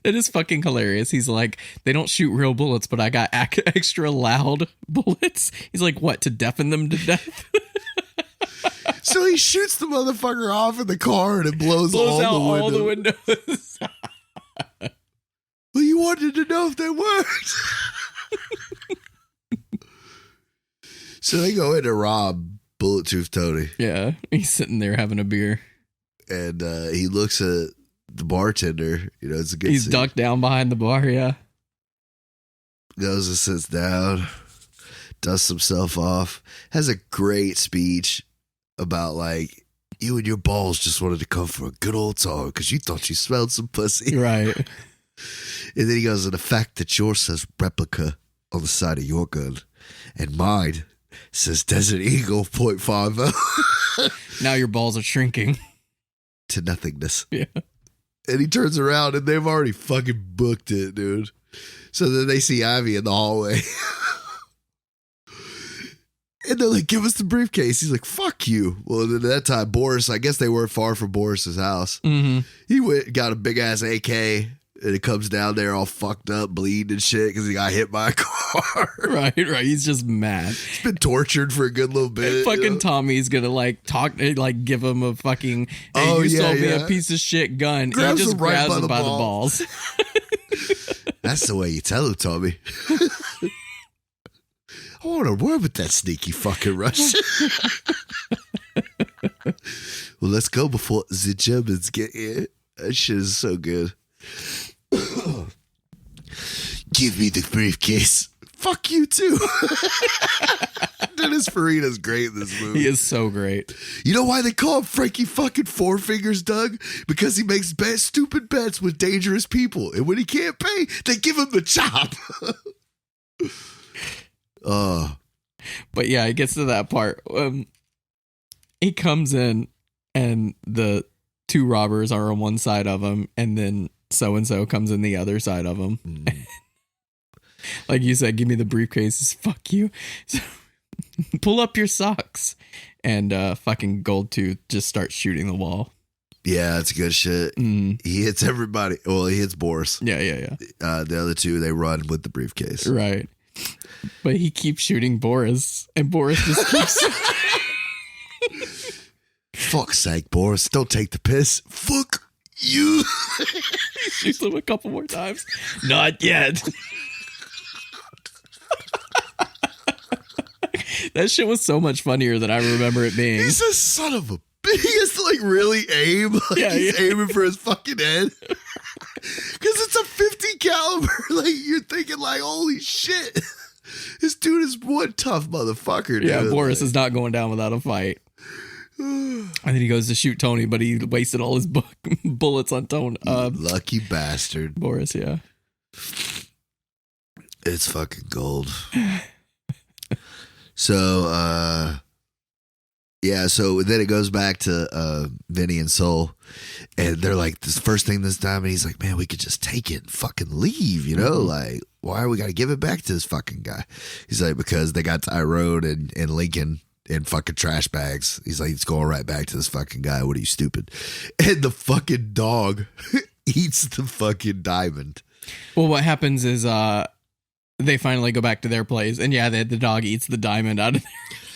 it is fucking hilarious. He's like, they don't shoot real bullets, but I got extra loud bullets. He's like, what, to deafen them to death? So he shoots the motherfucker off in the car, and it blows out all the windows. Well, you wanted to know if they worked. So they go in to rob Bulletproof Tony. Yeah, he's sitting there having a beer. And he looks at the bartender. You know, it's a good He's scene. ducked down behind the bar, yeah. Goes and sits down, dusts himself off, has a great speech about, like, you and your balls just wanted to come for a good old talk because you thought you smelled some pussy. Right. And then he goes, and the fact that yours says replica on the side of your gun and mine says Desert Eagle .50. Now your balls are shrinking to nothingness. Yeah. And he turns around and they've already fucking booked it, dude. So then they see Ivy in the hallway. And they're like, give us the briefcase. He's like, fuck you. Well, at that time, Boris, I guess they weren't far from Boris's house. Mm-hmm. He went, got a big ass AK, and it comes down there all fucked up, bleeding and shit because he got hit by a car. Right. He's just mad. He's been tortured for a good little bit. And fucking Tommy's gonna like talk, like give him a fucking, hey, you sold me a piece of shit gun. Grabs he just him right grabs by him the by the balls. balls. That's the way you tell him, Tommy. I want to word with that sneaky fucking Russian. Well, let's go before the Germans get here. That shit is so good. Give me the briefcase. Fuck you too. Dennis Farina's great in this movie. He is so great. You know why they call him Frankie fucking Four Fingers, Doug? Because he makes stupid bets with dangerous people. And when he can't pay, they give him the chop. But yeah, it gets to that part. He comes in and the two robbers are on one side of him, and then so-and-so comes in the other side of him. Like you said, give me the briefcase. Fuck you. So, pull up your socks. And fucking Goldtooth just starts shooting the wall. Yeah, that's good shit. He hits everybody. Well, he hits Boris. Yeah. The other two, they run with the briefcase. Right. But he keeps shooting Boris, and Boris just keeps... Fuck's sake, Boris. Don't take the piss. Fuck you. He shoots him a couple more times. Not yet. That shit was so much funnier than I remember it being. He's a son of a... He has to like really aim. Like he's aiming for his fucking head. Because it's a 50 caliber. Like you're thinking like, holy shit. This dude is one tough motherfucker, dude. Yeah, Boris is not going down without a fight. And then he goes to shoot Tony, but he wasted all his bullets on Tony. Lucky bastard. Boris, yeah. It's fucking gold. So, yeah, so then it goes back to Vinny and Soul, and they're like, this first thing this time, and he's like, man, we could just take it and fucking leave, you know? Like, why are we got to give it back to this fucking guy? He's like, because they got Tyrone and Lincoln in fucking trash bags. He's like, it's going right back to this fucking guy. What are you, stupid? And the fucking dog eats the fucking diamond. Well, what happens is they finally go back to their place, and yeah, the dog eats the diamond out of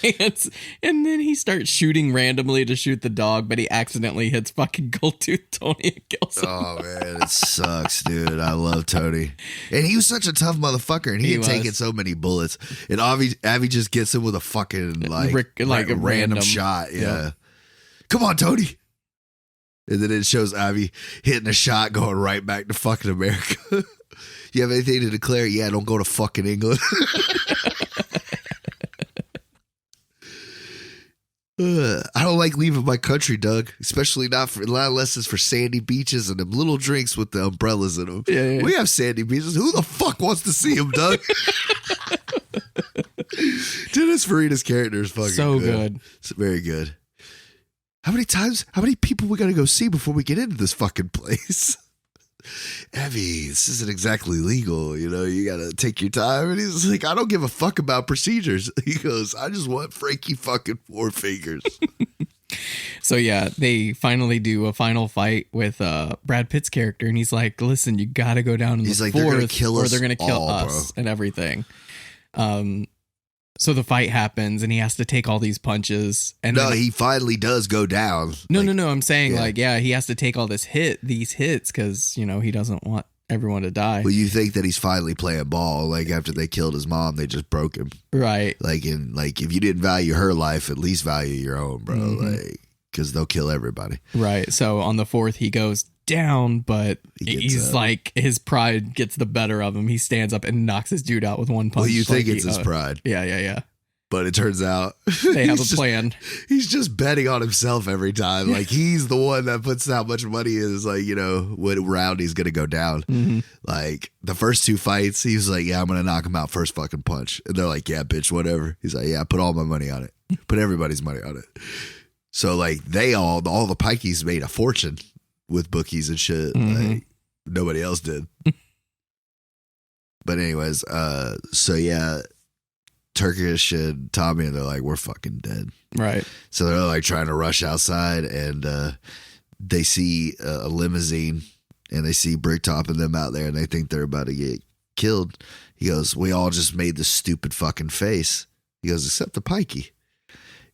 their hands, and then he starts shooting randomly to shoot the dog, but he accidentally hits fucking Goldtooth Tony and kills him. Oh man, it sucks, dude. I love Tony, and he was such a tough motherfucker, and he had taken so many bullets, and Avi just gets him with a fucking like a random shot. Yeah, come on, Tony. And then it shows Avi hitting a shot going right back to fucking America. You have anything to declare? Yeah, don't go to fucking England. I don't like leaving my country, Doug. Especially not unless it's for sandy beaches and them little drinks with the umbrellas in them. Yeah. We have sandy beaches. Who the fuck wants to see them, Doug? Dennis Farina's character is fucking so good. It's very good. How many people we got to go see before we get into this fucking place? Evie, this isn't exactly legal, you know, you gotta take your time. And he's like, I don't give a fuck about procedures. He goes, I just want Frankie fucking Four Fingers. So yeah, they finally do a final fight with Brad Pitt's character, and he's like, listen, you gotta go down in the forest, they're gonna kill us, or they're gonna kill us, bro, and everything. So the fight happens, and he has to take all these punches. And he finally does go down. No. I'm saying, he has to take all these hits, because, you know, he doesn't want everyone to die. Well, you think that he's finally playing ball. Like, after they killed his mom, they just broke him. Right. Like, if you didn't value her life, at least value your own, bro. Like, because they'll kill everybody. Right. So on the fourth, he goes down, but he's like, his pride gets the better of him. He stands up and knocks his dude out with one punch. Well, you think it's his pride. Yeah. But it turns out they have a plan. He's just betting on himself every time. Like, he's the one that puts how much money is, like, you know, what round he's going to go down. Like, the first two fights, he was like, yeah, I'm going to knock him out first fucking punch. And they're like, yeah, bitch, whatever. He's like, yeah, I put all my money on it. Put everybody's money on it. So, like, all the Pikeys made a fortune with bookies and shit. Like, nobody else did. But anyways, so yeah, Turkish and Tommy, and they're like, we're fucking dead. Right. So they're like trying to rush outside, and they see a limousine, and they see Bricktop and them out there, and they think they're about to get killed. He goes, we all just made this stupid fucking face. He goes, except the Pikey.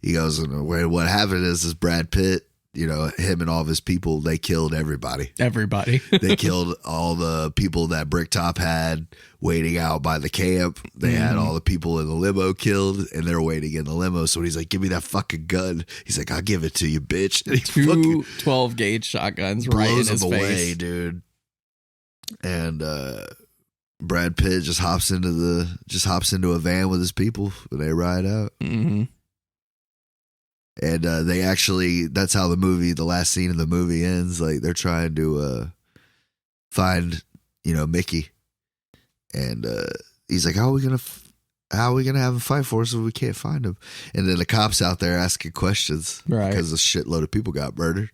He goes, and what happened is Brad Pitt, you know, him and all of his people, they killed everybody. Everybody. They killed all the people that Bricktop had waiting out by the camp. They had all the people in the limo killed, and they're waiting in the limo. So he's like, give me that fucking gun. He's like, I'll give it to you, bitch. And he Two 12-gauge shotguns right in his blows him away, face. dude. And Brad Pitt just hops into a van with his people, and they ride out. Mm-hmm. And they actually, that's how the last scene of the movie ends. Like, they're trying to find, you know, Mickey. And he's like, how are we going to have him fight for us if we can't find him? And then the cops out there asking questions. Right. Because a shitload of people got murdered.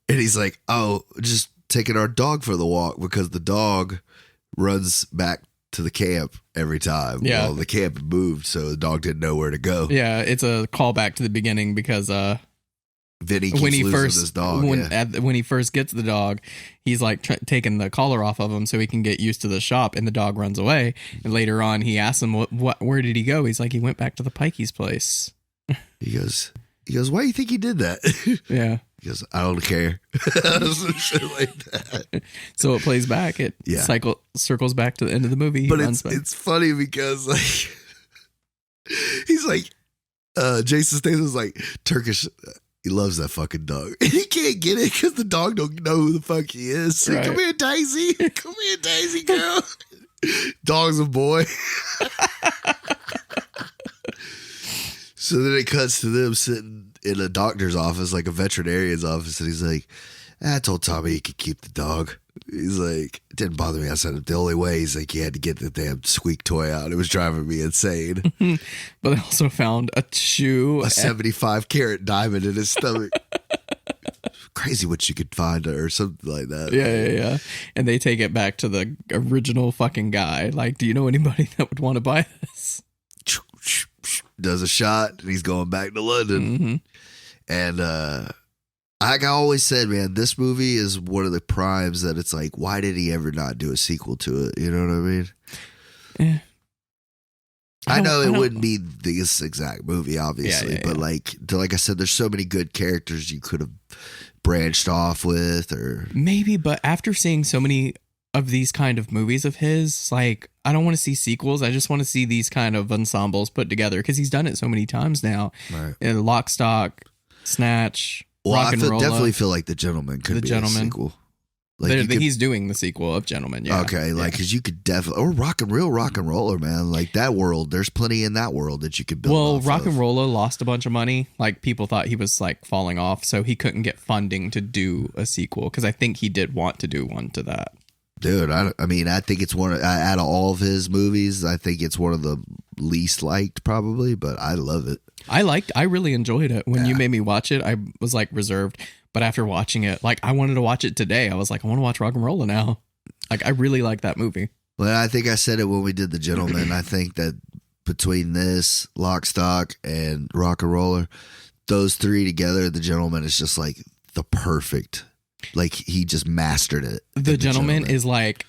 And he's like, oh, just taking our dog for the walk, because the dog runs back to the camp every time. Yeah. Well, the camp moved, so the dog didn't know where to go. Yeah, it's a callback to the beginning because Vinny keeps losing his dog. When he first gets the dog, he's like taking the collar off of him so he can get used to the shop, and the dog runs away. And later on, he asks him, where did he go? He's like, he went back to the Pikey's place. He goes, why do you think he did that? Yeah. He goes, I don't care. Some shit like that. So it plays back. It circles back to the end of the movie. But it's funny because like he's like Jason Statham's like, Turkish, he loves that fucking dog. And he can't get it because the dog don't know who the fuck he is. So, right. Come here, Daisy. Come here, Daisy girl. Dog's a boy. So then it cuts to them sitting in a doctor's office, like a veterinarian's office, and he's like, I told Tommy he could keep the dog. He's like, it didn't bother me. I said, the only way, he's like, he had to get the damn squeak toy out. It was driving me insane. But they also found a shoe. A 75 carat diamond in his stomach. Crazy what you could find or something like that. Yeah. And they take it back to the original fucking guy. Like, do you know anybody that would want to buy this? Does a shot, and he's going back to London. Mm-hmm. And like I always said, man, this movie is one of the primes that it's like, why did he ever not do a sequel to it? You know what I mean? Yeah. I know it wouldn't be this exact movie, obviously, but like I said, there's so many good characters you could have branched off with, or maybe. But after seeing so many of these kind of movies of his, like, I don't want to see sequels. I just want to see these kind of ensembles put together, because he's done it so many times now. Right. Lock, Stock, Snatch, well, Rock and Roll. Definitely feel like The Gentleman could be a sequel. Like he's doing the sequel of Gentleman. Yeah. Okay, like, because you could definitely, or Rock and Roller, man. Like that world, there's plenty in that world that you could build. Well, Rock and Roller lost a bunch of money. Like, people thought he was like falling off, so he couldn't get funding to do a sequel, because I think he did want to do one to that. Dude, I mean, I think it's out of all of his movies, I think it's one of the least liked, probably, but I love it. I really enjoyed it. When you made me watch it, I was like reserved, but after watching it, like, I wanted to watch it today. I was like, I want to watch Rock and Roller now. Like, I really like that movie. Well, I think I said it when we did The Gentleman. I think that between this, Lock, Stock, and Rock and Roller, those three together, The Gentleman is just like the perfect. Like, he just mastered it. The Gentleman is like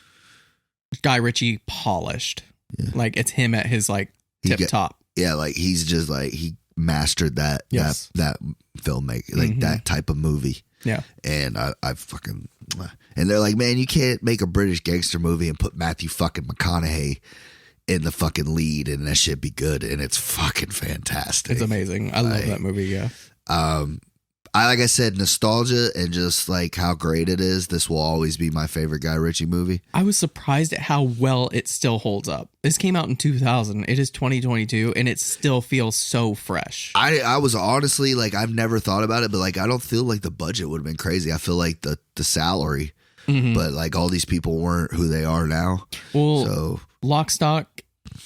Guy Ritchie polished. Yeah. Like, it's him at his like tip top. Yeah, like he's just like, he mastered that that filmmaking, like that type of movie. Yeah. And I fucking, and they're like, man, you can't make a British gangster movie and put Matthew fucking McConaughey in the fucking lead and that shit be good, and it's fucking fantastic. It's amazing. I love that movie. Yeah. Like I said, nostalgia and just like how great it is. This will always be my favorite Guy Ritchie movie. I was surprised at how well it still holds up. This came out in 2000. It is 2022, and it still feels so fresh. I was honestly like, I've never thought about it, but like, I don't feel like the budget would have been crazy. I feel like the salary, but like all these people weren't who they are now. Well, so Lock, Stock,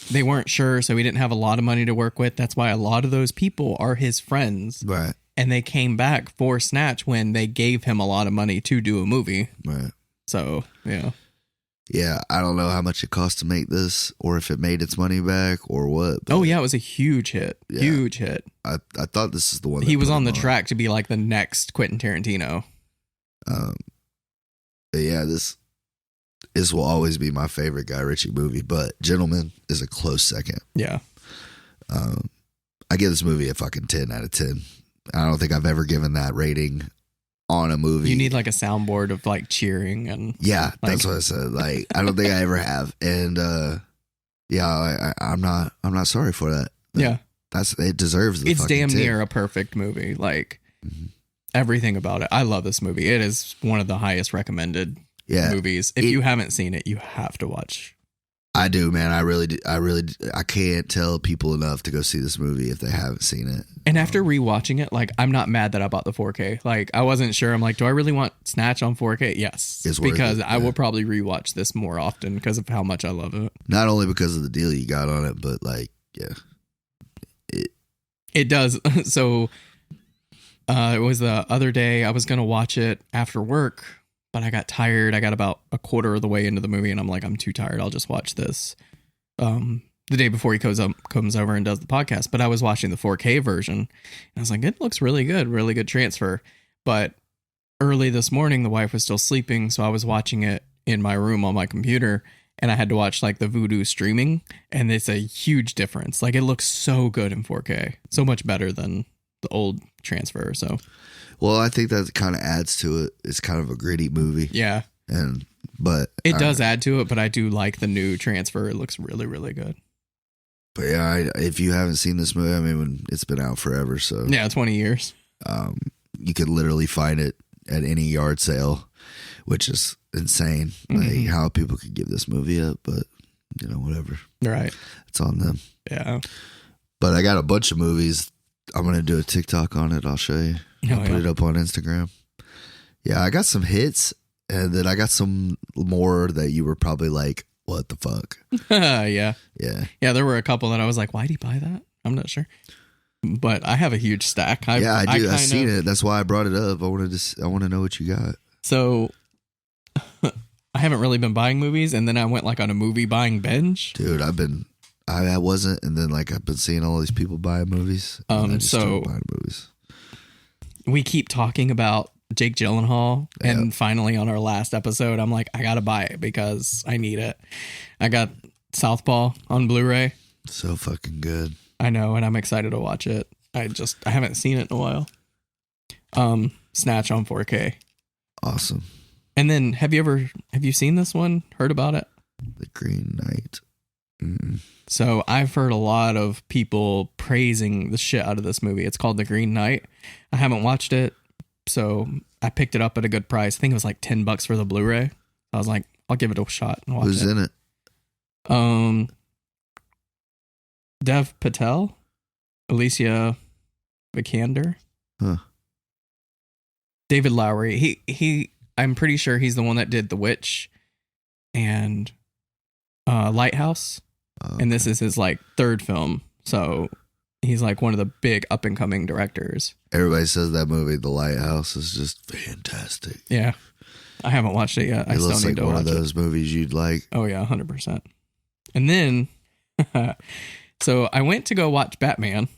they weren't sure, so he didn't have a lot of money to work with. That's why a lot of those people are his friends. Right. And they came back for Snatch when they gave him a lot of money to do a movie. Right. So, yeah. Yeah, I don't know how much it cost to make this, or if it made its money back, or what. Oh yeah, it was a huge hit. Yeah. Huge hit. I thought this is the one. That He was put on him the track to be like the next Quentin Tarantino. But yeah, this will always be my favorite Guy Ritchie movie. But Gentleman is a close second. Yeah. I give this movie a fucking 10 out of 10. I don't think I've ever given that rating on a movie. You need like a soundboard of like cheering and yeah, like, that's what I said. Like I don't think I ever have, and yeah, I'm not sorry for that. Yeah, it deserves. It's damn near a perfect movie. Like everything about it. I love this movie. It is one of the highest recommended movies. If you haven't seen it, you have to watch. I do, man. I really do. I can't tell people enough to go see this movie if they haven't seen it. And after rewatching it, like, I'm not mad that I bought the 4K. Like, I wasn't sure. I'm like, do I really want Snatch on 4K? Yes. It's worth because it, I will probably rewatch this more often because of how much I love it. Not only because of the deal you got on it, but like, yeah. It does. So, it was the other day I was going to watch it after work, but I got tired. I got about a quarter of the way into the movie and I'm like, I'm too tired. I'll just watch this. The day before he comes over and does the podcast, but I was watching the 4K version and I was like, it looks really good transfer. But early this morning, the wife was still sleeping. So I was watching it in my room on my computer and I had to watch like the Vudu streaming, and it's a huge difference. Like it looks so good in 4K, so much better than the old transfer. So, well, I think that kind of adds to it. It's kind of a gritty movie. Yeah. But it does add to it, but I do like the new transfer. It looks really, really good. But yeah, if you haven't seen this movie, I mean, it's been out forever. So yeah, 20 years. You could literally find it at any yard sale, which is insane. Like how people could give this movie up, but you know, whatever. Right. It's on them. Yeah. But I got a bunch of movies. I'm going to do a TikTok on it. I'll show you. I'll put it up on Instagram. Yeah, I got some hits, and then I got some more that you were probably like, what the fuck? Yeah. Yeah. Yeah, there were a couple that I was like, why'd he buy that? I'm not sure. But I have a huge stack. I do. I've seen it. That's why I brought it up. I want to know what you got. So I haven't really been buying movies, and then I went like on a movie buying binge. Dude, I wasn't, and then like I've been seeing all these people buy movies. So buying movies. We keep talking about Jake Gyllenhaal, and finally on our last episode, I'm like, I gotta buy it because I need it. I got Southpaw on Blu-ray. So fucking good. I know, and I'm excited to watch it. I haven't seen it in a while. Snatch on 4K. Awesome. And then have you seen this one? Heard about it? The Green Knight. So I've heard a lot of people praising the shit out of this movie. It's called The Green Knight. I haven't watched it, so I picked it up at a good price. I think it was like $10 for the Blu-ray. I was like, I'll give it a shot and watch Who's in it? Dev Patel, Alicia Vikander, David Lowery. I'm pretty sure he's the one that did The Witch and Lighthouse. Okay. And this is his like third film. So he's like one of the big up and coming directors. Everybody says that movie, The Lighthouse, is just fantastic. Yeah. I haven't watched it yet. I still need to watch it. One of those movies you'd like. Oh yeah, 100%. And then, so I went to go watch Batman,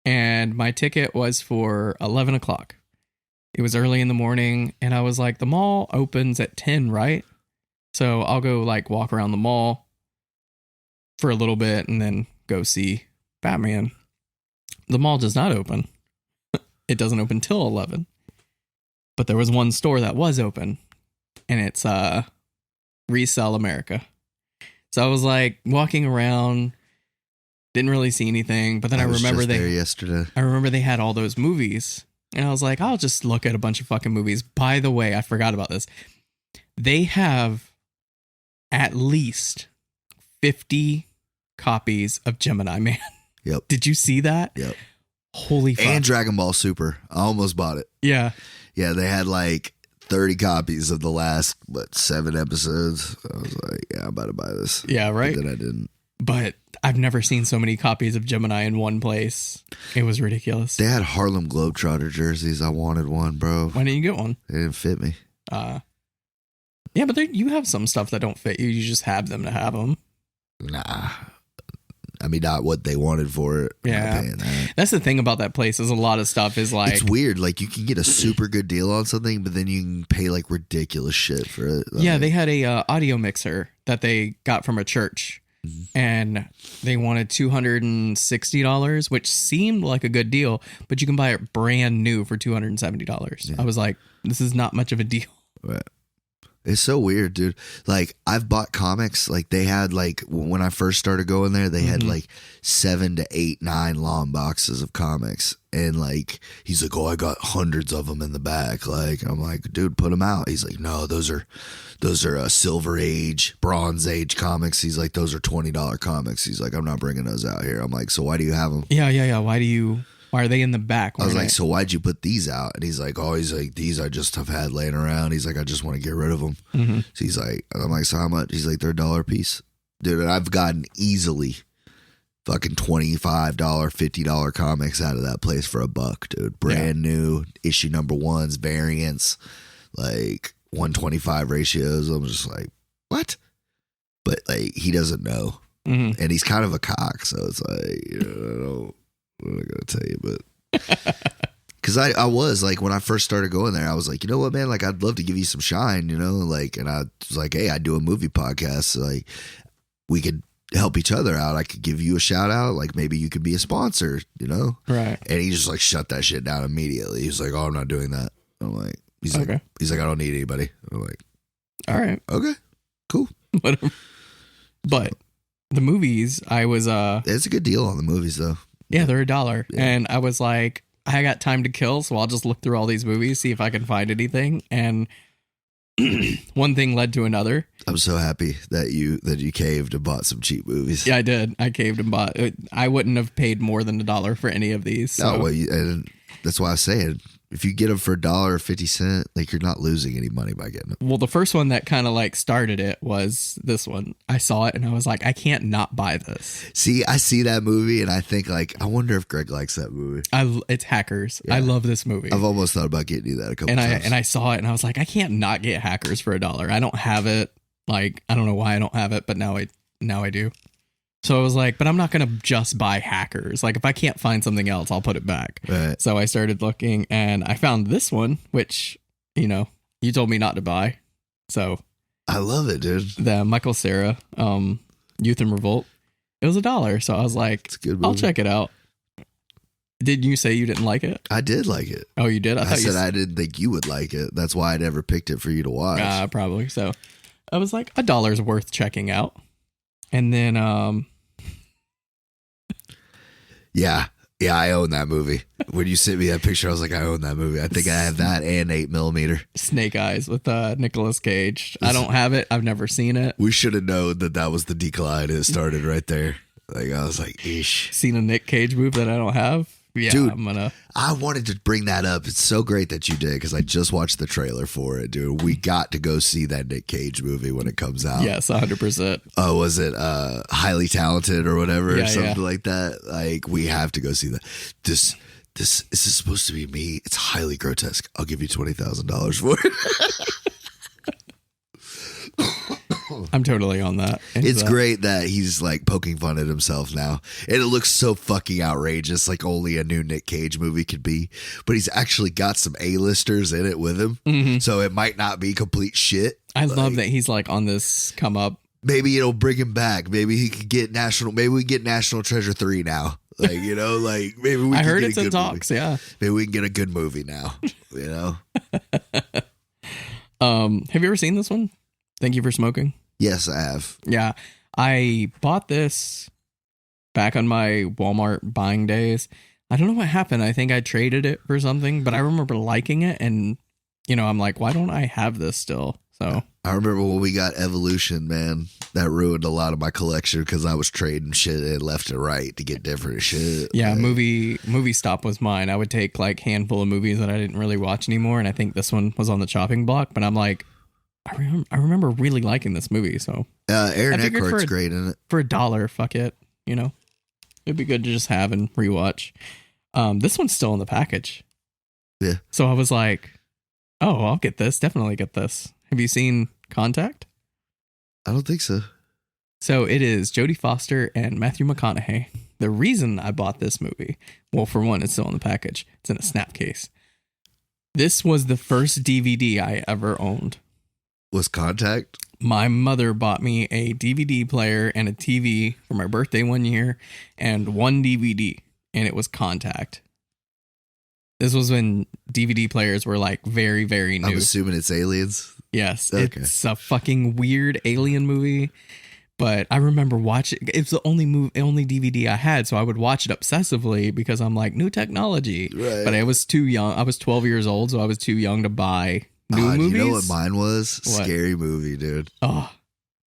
and my ticket was for 11 o'clock. It was early in the morning, and I was like, the mall opens at 10, right? So I'll go like walk around the mall for a little bit and then go see Batman. The mall does not open. It doesn't open till 11. But there was one store that was open, and it's Resell America. So I was like walking around, didn't really see anything, but then I remember they had all those movies, and I was like, I'll just look at a bunch of fucking movies. By the way, I forgot about this. They have at least 50 copies of Gemini Man. Yep. Did you see that? Yep. Holy fuck. And Dragon Ball Super. I almost bought it. Yeah. Yeah, they had like 30 copies of the last, 7 episodes. I was like, yeah, I'm about to buy this. Yeah, right? But then I didn't. But I've never seen so many copies of Gemini in one place. It was ridiculous. They had Harlem Globetrotter jerseys. I wanted one, bro. Why didn't you get one? They didn't fit me. Yeah, but you have some stuff that don't fit you. You just have them to have them. Nah. I mean, not what they wanted for it. Yeah. That's the thing about that place is a lot of stuff is like... It's weird. Like, you can get a super good deal on something, but then you can pay, like, ridiculous shit for it. Like, yeah, they had a audio mixer that they got from a church. And they wanted $260, which seemed like a good deal, but you can buy it brand new for $270. Yeah. I was like, this is not much of a deal. Right. It's so weird, dude. Like, I've bought comics. Like, they had, like, when I first started going there, they had, like, 7 to 8, 9 long boxes of comics. And, like, he's like, oh, I got hundreds of them in the back. Like, I'm like, dude, put them out. He's like, no, those are Silver Age, Bronze Age comics. He's like, those are $20 comics. He's like, I'm not bringing those out here. I'm like, so why do you have them? Yeah. Why are they in the back? I was like, so why'd you put these out? And he's like, these I just have had laying around. He's like, I just want to get rid of them. Mm-hmm. So he's like, I'm like, so how much? He's like, they're $1 a piece. Dude, and I've gotten easily fucking $25, $50 comics out of that place for $1, dude. Brand new, issue number 1s, variants, like 125 ratios. I'm just like, what? But like, he doesn't know. Mm-hmm. And he's kind of a cock. So it's like, you know, what am I gonna tell you? But because I was like, when I first started going there, I was like, you know what, man, like, I'd love to give you some shine, you know, like, and I was like, hey, I do a movie podcast, so like, we could help each other out. I could give you a shout out, like, maybe you could be a sponsor, you know, right? And he just like shut that shit down immediately. He's like, oh, I'm not doing that. I'm like, he's like, I don't need anybody. I'm like, all right, okay, cool. But the movies, I was it's a good deal on the movies though. Yeah, they're $1. Yeah. And I was like, I got time to kill, so I'll just look through all these movies, see if I can find anything. And one thing led to another. I'm so happy that you caved and bought some cheap movies. Yeah, I did. I caved and bought. I wouldn't have paid more than $1 for any of these. So. No, well, and that's why I say it. If you get them for $1.50, like, you're not losing any money by getting them. Well, the first one that kind of like started it was this one. I saw it and I was like, I can't not buy this. See, I see that movie and I think like, I wonder if Greg likes that movie. It's Hackers. Yeah. I love this movie. I've almost thought about getting you that a couple times. And I saw it and I was like, I can't not get Hackers for $1. I don't have it. Like, I don't know why I don't have it, but now I do. So I was like, but I'm not going to just buy Hackers. Like, if I can't find something else, I'll put it back. Right. So I started looking and I found this one, which, you know, you told me not to buy. So I love it, dude. The Michael Cera, Youth in Revolt. It was $1. So I was like, it's a good movie. I'll check it out. Did you say you didn't like it? I did like it. Oh, you did? I said I didn't think you would like it. That's why I never picked it for you to watch. Probably. So I was like, $1 worth checking out. And then, yeah, I own that movie. When you sent me that picture, I was like, I own that movie. I think I have that and 8mm. Snake Eyes with Nicolas Cage. I don't have it. I've never seen it. We should have known that was the decline. It started right there. Like, I was like, ish. Seen a Nick Cage move that I don't have? Yeah, dude, I wanted to bring that up. It's so great that you did because I just watched the trailer for it, dude. We got to go see that Nick Cage movie when it comes out. Yes, 100%. Oh, was it Highly Talented or whatever, or something like that? Like, we have to go see that. This is this supposed to be me? It's highly grotesque. I'll give you $20,000 for it. I'm totally on that. It's great that he's like poking fun at himself now. And it looks so fucking outrageous, like only a new Nick Cage movie could be. But he's actually got some A-listers in it with him. Mm-hmm. So it might not be complete shit. I love that he's like on this come up. Maybe it'll bring him back. Maybe he could get maybe we get National Treasure 3 now. Like, you know, like maybe we I can heard get it's a good in talks, movie. yeah. Maybe we can get a good movie now, you know? Have you ever seen this one? Thank You for Smoking? Yes, I have. Yeah. I bought this back on my Walmart buying days. I don't know what happened. I think I traded it for something, but I remember liking it. And, you know, I'm like, why don't I have this still? So I remember when we got Evolution, man, that ruined a lot of my collection because I was trading shit in left and right to get different shit. Yeah, like, movie stop was mine. I would take like handful of movies that I didn't really watch anymore. And I think this one was on the chopping block, but I'm like, I remember really liking this movie, so Aaron Eckhart's great in it. For $1, fuck it, you know, it'd be good to just have and rewatch. This one's still in the package, yeah. So I was like, oh, I'll get this, definitely get this. Have you seen Contact? I don't think so. So it is Jodie Foster and Matthew McConaughey. The reason I bought this movie, well, for one, it's still in the package. It's in a snap case. This was the first DVD I ever owned. Was Contact? My mother bought me a DVD player and a TV for my birthday one year and one DVD, and it was Contact. This was when DVD players were like very, very new. I'm assuming it's aliens. Yes. Okay. It's a fucking weird alien movie. But I remember watching, it's the only DVD I had, so I would watch it obsessively because I'm like, new technology. Right. But I was too young. I was 12 years old, so I was too young to buy new movies. You know what mine was? What? Scary Movie, dude. Oh,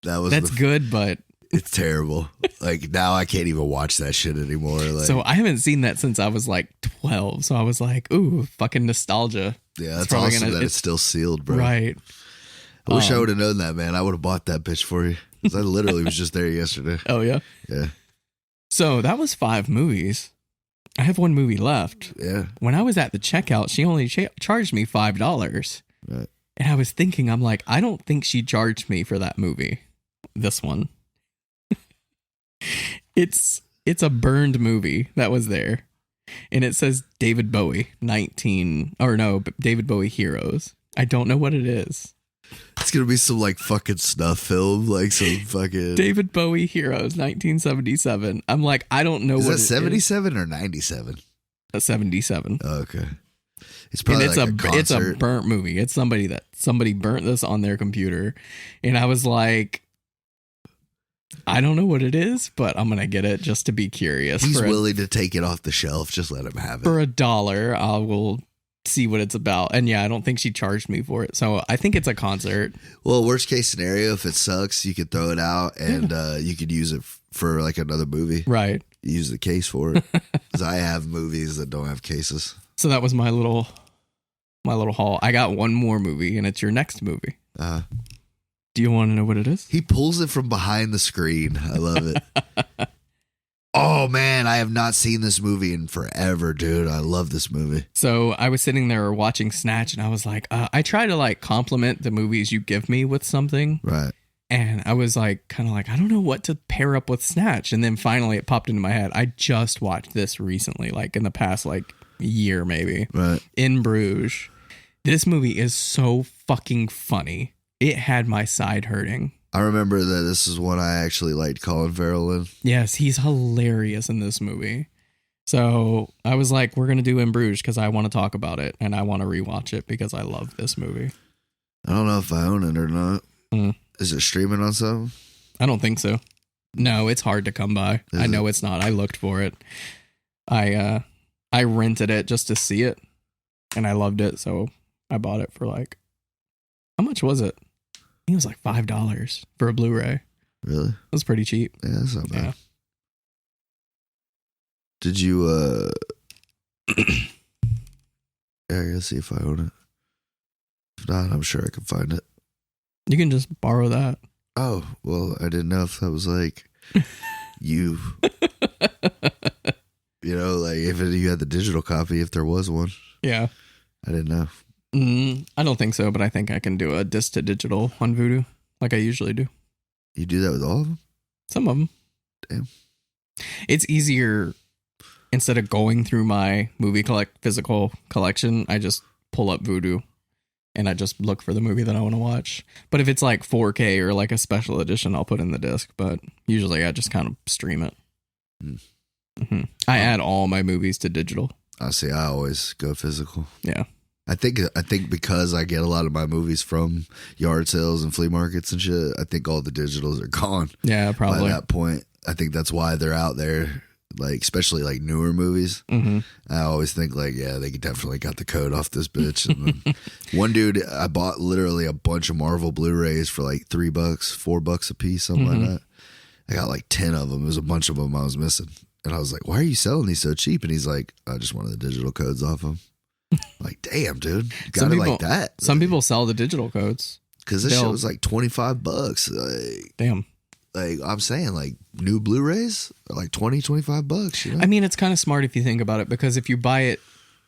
That's good, but it's terrible. Like now I can't even watch that shit anymore. Like, so I haven't seen that since I was like 12. So I was like, ooh, fucking nostalgia. yeah, that's awesome that it's still sealed, bro. Right. I wish I would have known that, man. I would have bought that bitch for you. Because I literally was just there yesterday. Oh, yeah? Yeah. So that was 5 movies. I have one movie left. Yeah. When I was at the checkout, she only charged me $5. Right. And I was thinking, I'm like, I don't think she charged me for that movie. This one. It's a burned movie that was there. And it says David Bowie, David Bowie Heroes. I don't know what it is. It's going to be some like fucking snuff film, like some fucking... David Bowie Heroes, 1977. I'm like, I don't know is what that 77 or 97? 77. Oh, okay. It's probably it's a burnt movie. It's somebody burnt this on their computer. And I was like, I don't know what it is, but I'm going to get it just to be curious. He's willing to take it off the shelf. Just let him have it. For $1, I will see what it's about. And yeah, I don't think she charged me for it. So I think it's a concert. Well, worst case scenario, if it sucks, you could throw it out and you could use it for like another movie. Right. Use the case for it. Because I have movies that don't have cases. So that was my little haul. I got one more movie, and it's your next movie. Do you want to know what it is? He pulls it from behind the screen. I love it. Oh, man, I have not seen this movie in forever, dude. I love this movie. So I was sitting there watching Snatch, and I was like, I try to like compliment the movies you give me with something. Right. And I was like, kind of like, I don't know what to pair up with Snatch. And then finally it popped into my head. I just watched this recently, like in the past like year maybe. Right. In Bruges. This movie is so fucking funny. It had my side hurting. I remember that this is one I actually liked Colin Farrell in. Yes, he's hilarious in this movie. So I was like, we're going to do In Bruges because I want to talk about it and I want to rewatch it because I love this movie. I don't know if I own it or not. Is it streaming on something? I don't think so. No, it's hard to come by. I know it's not. I looked for it. I rented it just to see it and I loved it. So I bought it for like, how much was it? I think it was like $5 for a Blu-ray. Really? It was pretty cheap. Yeah, that's not bad. Yeah. Did you, yeah, I gotta see if I own it. If not, I'm sure I can find it. You can just borrow that. Oh, well, I didn't know if that was like you. You know, like if you had the digital copy, if there was one. Yeah. I didn't know. I don't think so, but I think I can do a disc to digital on Vudu like I usually do. You do that with all of them? Some of them. Damn. It's easier. Instead of going through my physical collection, I just pull up Vudu and I just look for the movie that I want to watch. But if it's like 4K or like a special edition, I'll put in the disc. But usually I just kind of stream it. I add all my movies to digital. I see. I always go physical. Yeah. I think because I get a lot of my movies from yard sales and flea markets and shit, I think all the digitals are gone. Yeah, probably. By that point, I think that's why they're out there, like especially like newer movies. I always think like, yeah, they definitely got the code off this bitch. And then one dude, I bought literally a bunch of Marvel Blu-rays for like $3, $4 a piece, something like that. I got like 10 of them. It was a bunch of them I was missing. And I was like, why are you selling these so cheap? And he's like, I just wanted the digital codes off them. Like, damn, dude, you got it like that. Some people sell the digital codes because this shit was like $25. Like, damn. Like I'm saying, like new Blu-rays are like $20-$25. You know? I mean, it's kind of smart if you think about it because if you buy it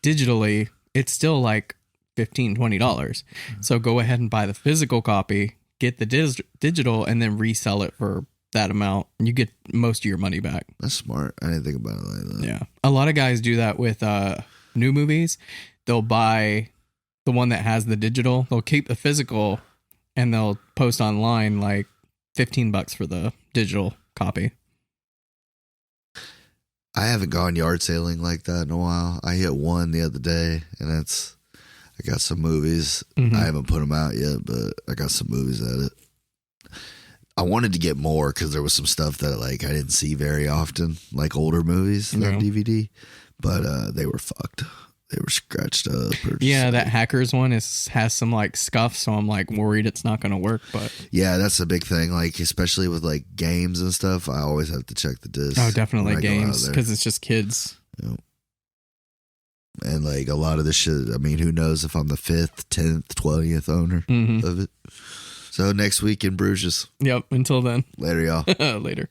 digitally, it's still like $15-$20. So go ahead and buy the physical copy, get the digital, and then resell it for that amount. You get most of your money back. That's smart. I didn't think about it like that. Yeah. A lot of guys do that with new movies. They'll buy the one that has the digital. They'll keep the physical and they'll post online like $15 for the digital copy. I haven't gone yard sailing like that in a while. I hit one the other day, and I got some movies. I haven't put them out yet, but I got some movies at it. I wanted to get more because there was some stuff that like I didn't see very often, like older movies on DVD, but they were fucked. They were scratched up. Yeah, that Hackers one has some like scuff, so I'm like worried it's not going to work. But yeah, that's a big thing. Like especially with like games and stuff, I always have to check the disc. Oh, definitely games because it's just kids. Yep. And like a lot of this shit. I mean, who knows if I'm the 5th, 10th, 20th owner of it. So next week in Bruges. Yep. Until then. Later, y'all. Later.